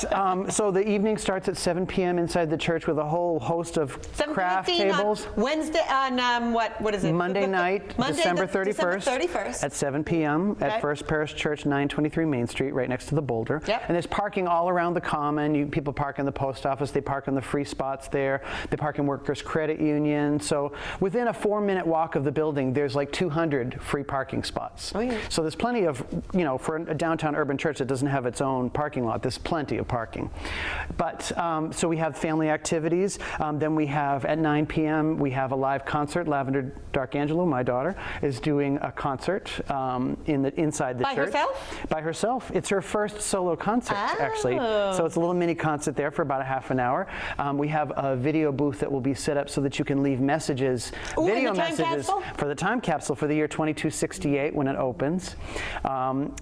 so the evening starts at 7 p.m. inside the church with a whole host of craft tables. On Wednesday, on what is it? Monday night, December 31st. At 7 p.m. at First Parish Church, 923 Main Street, right next to the boulder. Yep. And there's parking all around the Common. People park in the post office. They park in the free spots there. They park in Workers Credit Union. So within a 4-minute walk of the building, there's like 200 free parking spots. Oh, yeah. So there's plenty of, you know, for a downtown urban church that doesn't have its own parking lot, there's plenty of parking. But so we have family activities. Then we have at 9 p.m. we have a live concert. Lavender D'Arcangelo, my daughter, is doing a concert inside the church. By herself? By herself. It's her first solo concert, actually. So it's a little mini concert there for about a half an hour. We have a video booth that will be set up so that you can leave messages, video messages for the time capsule for the year 2268 when it opens.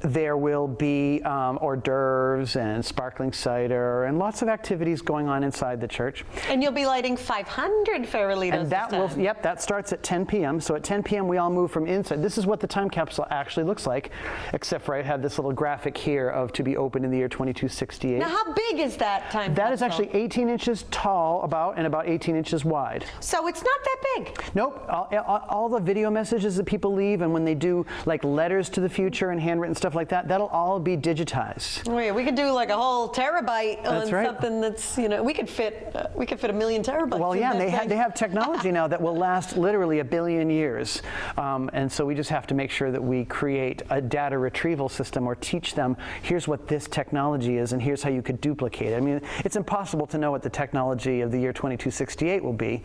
There will be hors d'oeuvres and sparkling cider and lots of activities going on inside the church. And you'll be lighting 500 farolitos. And that will, that starts at 10 p.m. So at 10 p.m. we all move from inside. This is what the time capsule actually looks like, except for I have this little graphic here of to be opened in the year 2268. Now, how big is that time capsule? That is actually 18 inches tall and about 18 inches wide. So it's not that big? Nope. All the video messages that people leave, and when they do like letters to the future and handwritten stuff like that, that'll all be digitized. Oh, yeah, we could do like a whole terabyte on something that's, you know, we could fit 1 million terabytes. Well, yeah, and they have technology now that will last literally 1 billion years. And so we just have to make sure that we create a data retrieval system or teach them, here's what this technology is and here's how you could duplicate it. I mean, it's impossible to know what the technology of the year 2268 will be,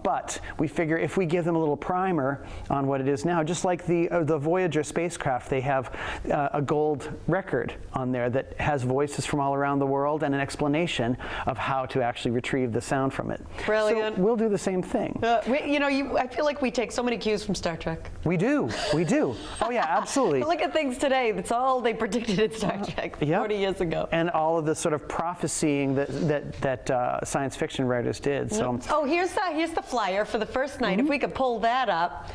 but we figure if we give them a little primer on what it is now, just like the Voyager spacecraft, they have a gold record on there that has voices from all around the world and an explanation of how to actually retrieve the sound from it. Brilliant. So we'll do the same thing. I feel like we take so many cues from Star Trek. We do. Oh yeah, absolutely. Look at things today. That's all they predicted in Star Trek 40 20 years ago. And all of the sort of prophesying that science fiction writers did. So. Oh, here's the flyer for the first night. If we could pull that up.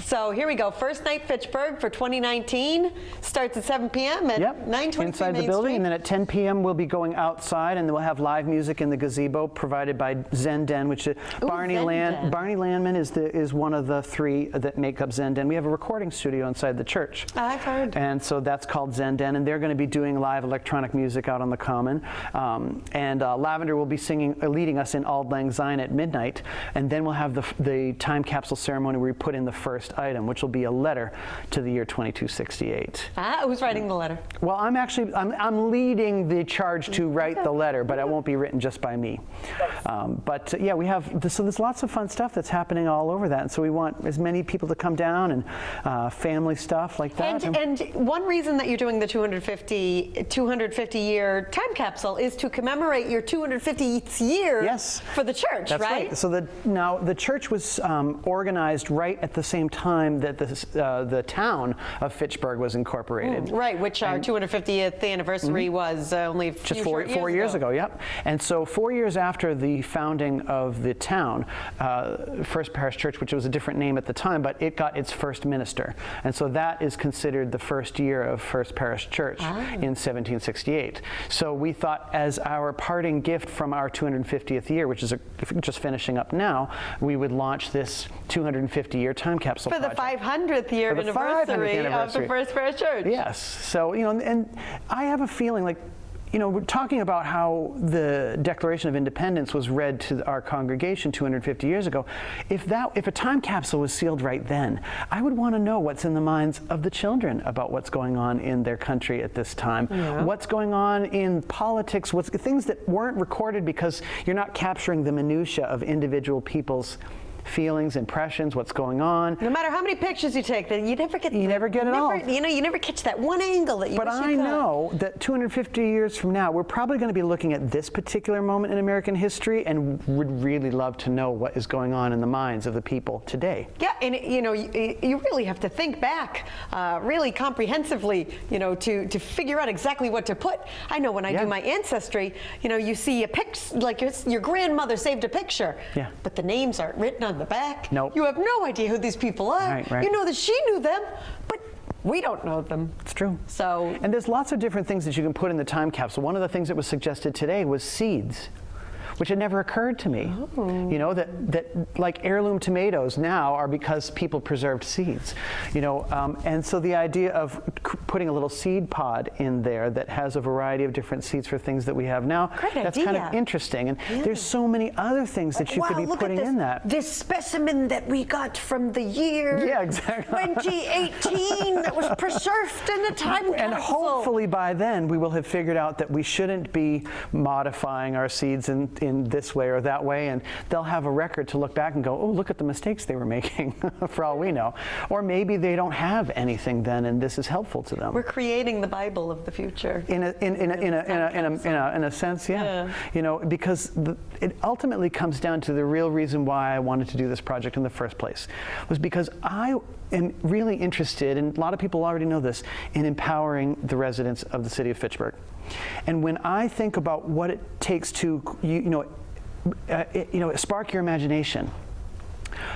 So here we go. First night Fitchburg for 2019 starts at 7 p.m. at 923 inside the Main building, Street. and then at 10 p.m. we'll be going outside, and we'll have live music in the gazebo provided by Zen Den, which Barney Landman is one of the three that make up Zen Den. We have a recording studio inside the church. I've heard. And so that's called Zen Den, and they're going to be doing live electronic music out on the Common. And Lavender will be leading us in Auld Lang Syne at midnight, and then we'll have the time capsule ceremony where we put in the first item, which will be a letter to the year 2268. Who's writing the letter? Well, I'm leading the charge to write the letter, but it won't be written just by me. Yeah, we have so there's lots of fun stuff that's happening all over that, and so we want as many people to come down and family stuff like that. And one reason that you're doing the 250 year time capsule is to commemorate your 250th year for the church, that's right? So now the church was organized right at the same time that the town of Fitchburg was incorporated. Right, which our 250th anniversary was only just four years ago. Yep. And so 4 years after the founding of the town, First Parish Church, which was a different name at the time, but it got its first minister. And so that is considered the first year of First Parish Church in 1768. So we thought, as our parting gift from our 250th year, which is just finishing up now, we would launch this 250-year time capsule for the project. 500th year anniversary of the First Parish Church. Yes. So, and I have a feeling like, we're talking about how the Declaration of Independence was read to our congregation 250 years ago. If a time capsule was sealed right then, I would want to know what's in the minds of the children about what's going on in their country at this time. What's going on in politics, what's things that weren't recorded because you're not capturing the minutia of individual people's feelings, impressions, what's going on. No matter how many pictures you take, you never get it all. You never catch that one angle that you But wish I you could. know that 250 years from now, we're probably going to be looking at this particular moment in American history and would really love to know what is going on in the minds of the people today. Yeah, and you really have to think back really comprehensively, to figure out exactly what to put. I know when I do my ancestry, you see a picture, like your grandmother saved a picture, but the names aren't written on the back. Nope. You have no idea who these people are. Right. You know that she knew them, but we don't know them. It's true. So, and there's lots of different things that you can put in the time capsule. One of the things that was suggested today was seeds, which had never occurred to me. That like heirloom tomatoes now are because people preserved seeds. And so the idea of putting a little seed pod in there that has a variety of different seeds for things that we have now, that's kind of interesting. And there's so many other things that you could be putting in that. This specimen that we got from the year 2018 that was preserved in the time capsule. And hopefully by then we will have figured out that we shouldn't be modifying our seeds in this way or that way, and they'll have a record to look back and go, oh, look at the mistakes they were making, for all we know. Or maybe they don't have anything then, and this is helpful to them. We're creating the Bible of the future. In a sense, because it ultimately comes down to the real reason why I wanted to do this project in the first place, was because I am really interested, and a lot of people already know this, in empowering the residents of the city of Fitchburg. And when I think about what it takes to, spark your imagination,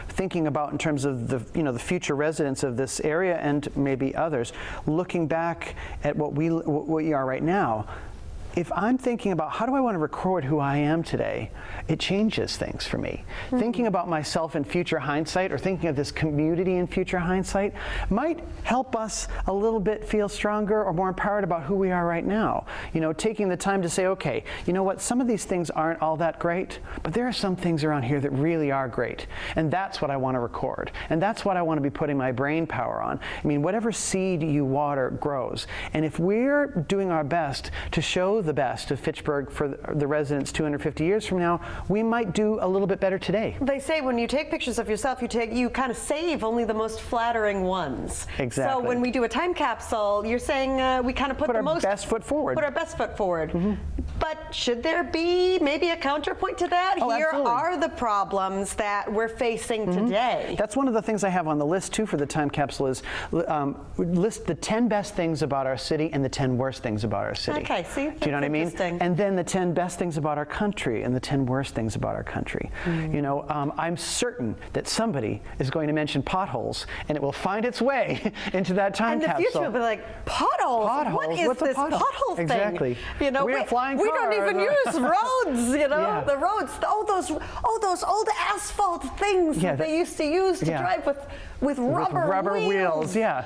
thinking about in terms of the future residents of this area and maybe others, looking back at what we are right now, if I'm thinking about how do I want to record who I am today, it changes things for me. Thinking about myself in future hindsight, or thinking of this community in future hindsight, might help us a little bit feel stronger or more empowered about who we are right now. Taking the time to say, okay, you know what, some of these things aren't all that great, but there are some things around here that really are great. And that's what I want to record. And that's what I want to be putting my brain power on. I mean, whatever seed you water grows. And if we're doing our best to show the best of Fitchburg for the residents 250 years from now, we might do a little bit better today. They say when you take pictures of yourself, you kind of save only the most flattering ones. Exactly. So when we do a time capsule, you're saying we kind of put the our best foot forward. Put our best foot forward. But But should there be maybe a counterpoint to that? Oh, Here absolutely. are the problems that we're facing today. That's one of the things I have on the list too for the time capsule is list the 10 best things about our city and the 10 worst things about our city. Okay, see, do you know what I mean? And then the 10 best things about our country and the 10 worst things about our country. You know, I'm certain that somebody is going to mention potholes, and it will find its way into that time And the capsule. future will be like, potholes? What is What's a this pothole? pothole thing? Exactly. You know, we don't even use roads, you know, Yeah. the roads, all those old asphalt things that they used to use to drive with rubber wheels. Yeah.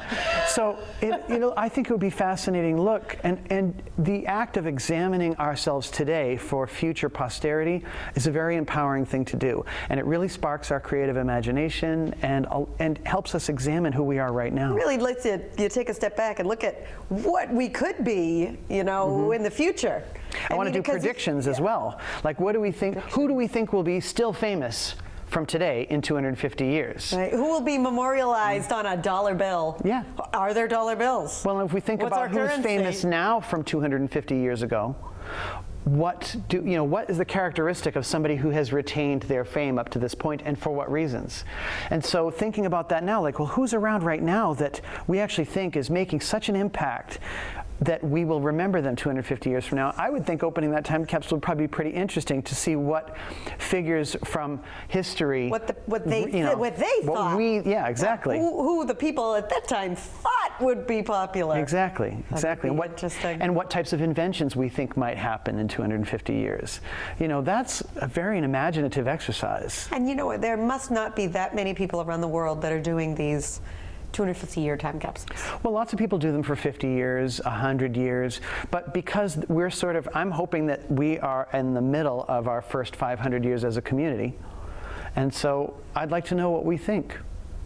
So, you know, I think it would be fascinating look, and the act of examining ourselves today for future posterity is a very empowering thing to do, and it really sparks our creative imagination and helps us examine who we are right now. Really lets you take a step back and look at what we could be, you know, in the future. I want to do predictions as well. Like, what do we think? Who do we think will be still famous from today in 250 years? Right. Who will be memorialized on a dollar bill? Yeah. Are there dollar bills? Well, if we think about who's famous now from 250 years ago, what is the characteristic of somebody who has retained their fame up to this point, and for what reasons? And so thinking about that now, like, well, who's around right now that we actually think is making such an impact that we will remember them 250 years from now? I would think opening that time capsule would probably be pretty interesting to see what figures from history, what they thought. Yeah, exactly. Who the people at that time thought would be popular. Exactly. And what types of inventions we think might happen in 250 years. You know, that's a very imaginative exercise. And you know what? There must not be that many people around the world that are doing these 250-year time capsules. Well, lots of people do them for 50 years, 100 years, but because we're I'm hoping that we are in the middle of our first 500 years as a community, and so I'd like to know what we think.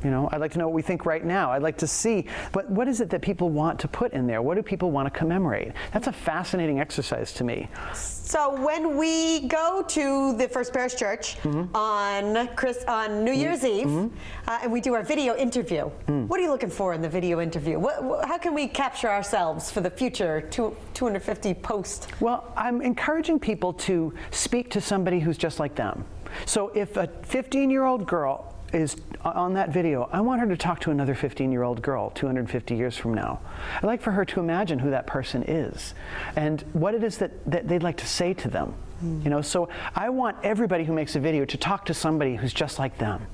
You know, I'd like to know what we think right now. I'd like to see, what is it that people want to put in there? What do people want to commemorate? That's a fascinating exercise to me. So when we go to the First Parish Church on New Year's Eve, and we do our video interview, what are you looking for in the video interview? How can we capture ourselves for the future 250 post? Well, I'm encouraging people to speak to somebody who's just like them. So if a 15-year-old girl is on that video, I want her to talk to another 15-year-old girl 250 years from now. I'd like for her to imagine who that person is and what it is that they'd like to say to them. You know, so I want everybody who makes a video to talk to somebody who's just like them.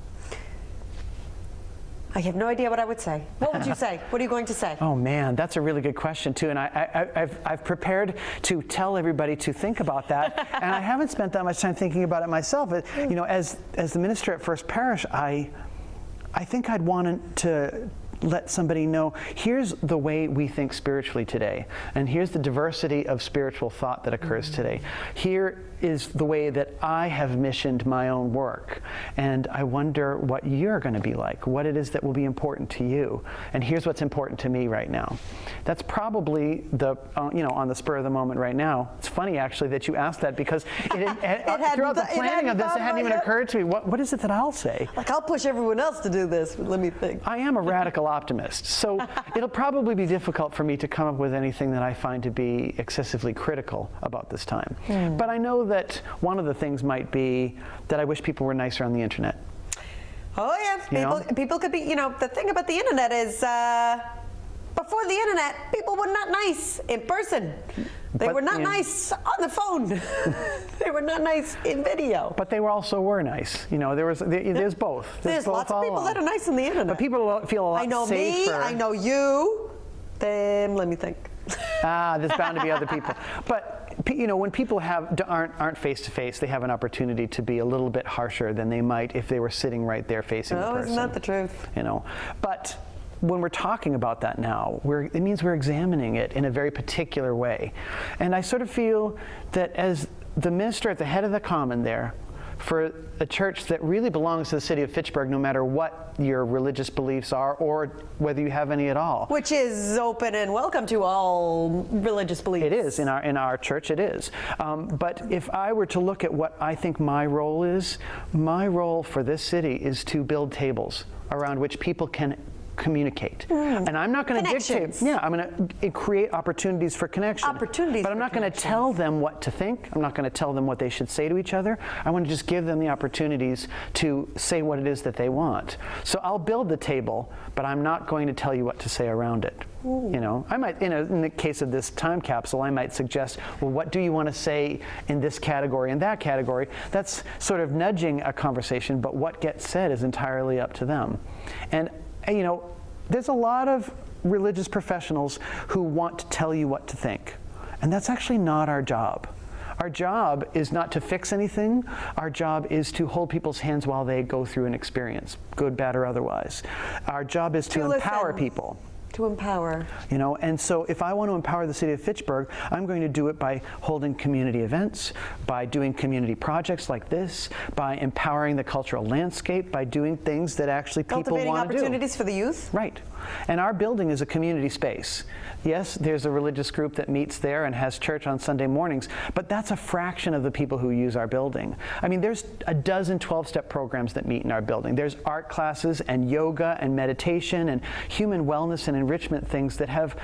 I have no idea what I would say. What would you say? What are you going to say? Oh man, that's a really good question too, and I've prepared to tell everybody to think about that, and I haven't spent that much time thinking about it myself. You know, as the minister at First Parish, I think I'd want to let somebody know, here's the way we think spiritually today, and here's the diversity of spiritual thought that occurs today. Here is the way that I have missioned my own work, and I wonder what you're going to be like, what it is that will be important to you, and here's what's important to me right now. That's probably the, you know, on the spur of the moment right now. It's funny actually that you asked that, because throughout the planning of this, it hadn't even occurred to me, what is it that I'll say? Like, I'll push everyone else to do this, but let me think. I am a radical optimist, so it'll probably be difficult for me to come up with anything that I find to be excessively critical about this time. But I know that one of the things might be that I wish people were nicer on the internet. Oh yeah, people could be, you know, the thing about the internet is before the internet, people were not nice in person. They were not nice on the phone. They were not nice in video. But they also were nice. You know, there's both. There's lots of people that are nice on the internet. But people feel a lot safer. I know me, I know you. Then let me think. There's bound to be other people. But you know, when people aren't face to face, they have an opportunity to be a little bit harsher than they might if they were sitting right there facing the person. Isn't that the truth? You know, but when we're talking about that now, it means we're examining it in a very particular way. And I sort of feel that as the minister at the head of the common there, for a church that really belongs to the city of Fitchburg, no matter what your religious beliefs are or whether you have any at all. Which is open and welcome to all religious beliefs. It is. In our church, it is. But if I were to look at what I think my role is, my role for this city is to build tables around which people can communicate. And I'm not going to dictate. Yeah, I'm going to create opportunities for connection. But I'm not going to tell them what to think. I'm not going to tell them what they should say to each other. I want to just give them the opportunities to say what it is that they want. So I'll build the table, but I'm not going to tell you what to say around it. You know, I might, in the case of this time capsule, I might suggest, well, what do you want to say in this category and that category? That's sort of nudging a conversation, but what gets said is entirely up to them. And, you know, there's a lot of religious professionals who want to tell you what to think. And that's actually not our job. Our job is not to fix anything. Our job is to hold people's hands while they go through an experience, good, bad, or otherwise. Our job is to empower people. To empower. You know, and so if I want to empower the city of Fitchburg, I'm going to do it by holding community events, by doing community projects like this, by empowering the cultural landscape, by doing things that actually people want to do. Cultivating opportunities for the youth. Right. And our building is a community space. Yes, there's a religious group that meets there and has church on Sunday mornings, but that's a fraction of the people who use our building. I mean, there's a dozen 12-step programs that meet in our building. There's art classes and yoga and meditation and human wellness and enrichment things that have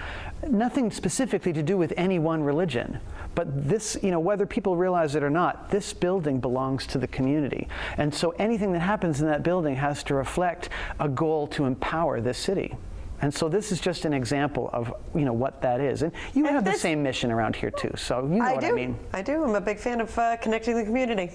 nothing specifically to do with any one religion. But this, you know, whether people realize it or not, this building belongs to the community. And so anything that happens in that building has to reflect a goal to empower this city. And so this is just an example of, you know, what that is. And you have the same mission around here too, so you know what I mean. I do. I'm a big fan of connecting the community.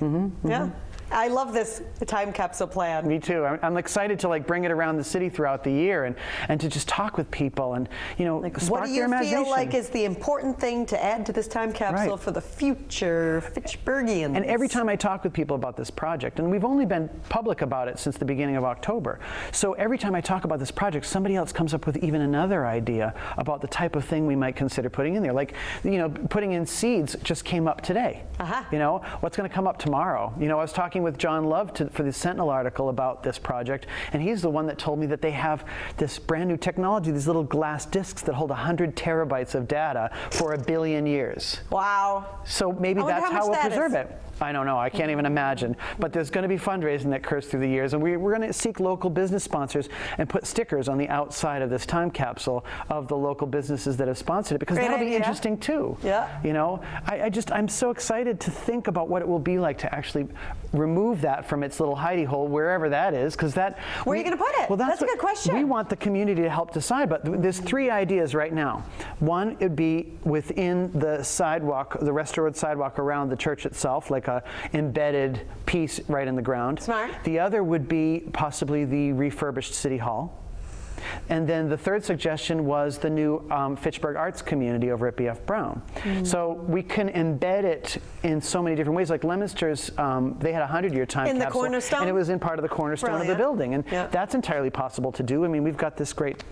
Yeah. I love this time capsule plan. Me too. I'm excited to like bring it around the city throughout the year and to just talk with people and, you know, like, spark their imagination. What do you feel like is the important thing to add to this time capsule for the future Fitchburgians? And every time I talk with people about this project, and we've only been public about it since the beginning of October, so every time I talk about this project, somebody else comes up with even another idea about the type of thing we might consider putting in there. Like, you know, putting in seeds just came up today. You know, what's going to come up tomorrow? You know, I was talking with John Love for the Sentinel article about this project, and he's the one that told me that they have this brand new technology, these little glass discs that hold 100 terabytes of data for 1 billion years. Wow. So maybe that's how we'll preserve it. I don't know. I can't even imagine. But there's going to be fundraising that occurs through the years, and we're going to seek local business sponsors and put stickers on the outside of this time capsule of the local businesses that have sponsored it, because that'll be interesting too. Yeah. You know, I'm so excited to think about what it will be like to actually remove that from its little hidey hole, wherever that is, because that. Where are you going to put it? Well, that's a good question. We want the community to help decide, but there's 3 ideas right now. One, it'd be within the sidewalk, the restored sidewalk around the church itself, like a embedded piece right in the ground. Smart. The other would be possibly the refurbished City Hall. And then the third suggestion was the new Fitchburg Arts Community over at B.F. Brown. So we can embed it in so many different ways. Like Leominster's, they had a 100-year time capsule. In the cornerstone? And it was in part of the cornerstone of the building. And that's entirely possible to do. I mean, we've got this great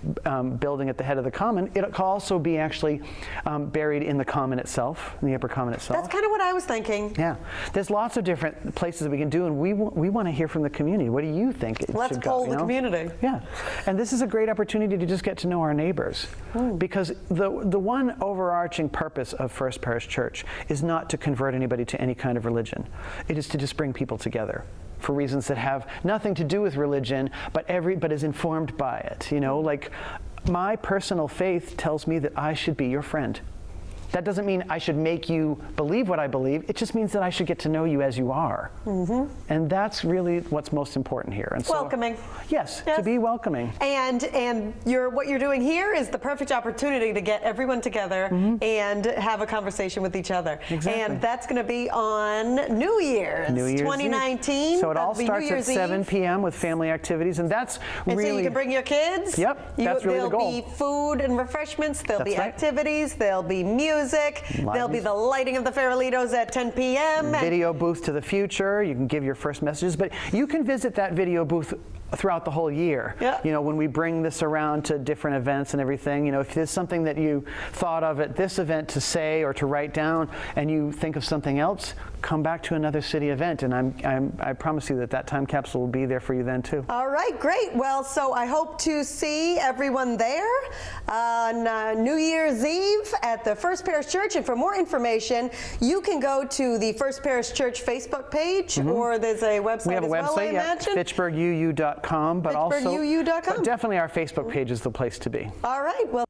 building at the head of the common. It could also be actually buried in the common itself, in the upper common itself. That's kind of what I was thinking. Yeah. There's lots of different places that we can do, and we want to hear from the community. What do you think it should go? Let's poll the community. Yeah. And this is a great opportunity to just get to know our neighbors, because the one overarching purpose of First Parish Church is not to convert anybody to any kind of religion. It is to just bring people together for reasons that have nothing to do with religion, but is informed by it. You know, like my personal faith tells me that I should be your friend. That doesn't mean I should make you believe what I believe. It just means that I should get to know you as you are. And that's really what's most important here. And so, welcoming. Yes, to be welcoming. And what you're doing here is the perfect opportunity to get everyone together and have a conversation with each other. Exactly. And that's going to be on New Year's 2019. Eve. So it all starts at 7 p.m. with family activities, and that's and really. So you can bring your kids. Yep, that's really the goal. There'll be food and refreshments. There'll be activities. There'll be music. There'll be the lighting of the Farolitos at 10 p.m. Video booth to the future. You can give your first messages, but you can visit that video booth throughout the whole year. You know, when we bring this around to different events and everything, you know, if there's something that you thought of at this event to say or to write down and you think of something else, come back to another city event, and I promise you that time capsule will be there for you then too. All right, great. Well, so I hope to see everyone there on New Year's Eve at the First Parish Church. And for more information, you can go to the First Parish Church Facebook page, or there's a website. We have a website, I imagine. FitchburgUU.com. FitchburgUU.com, but also FitchburgUU.com. but definitely our Facebook page is the place to be. All right. Well.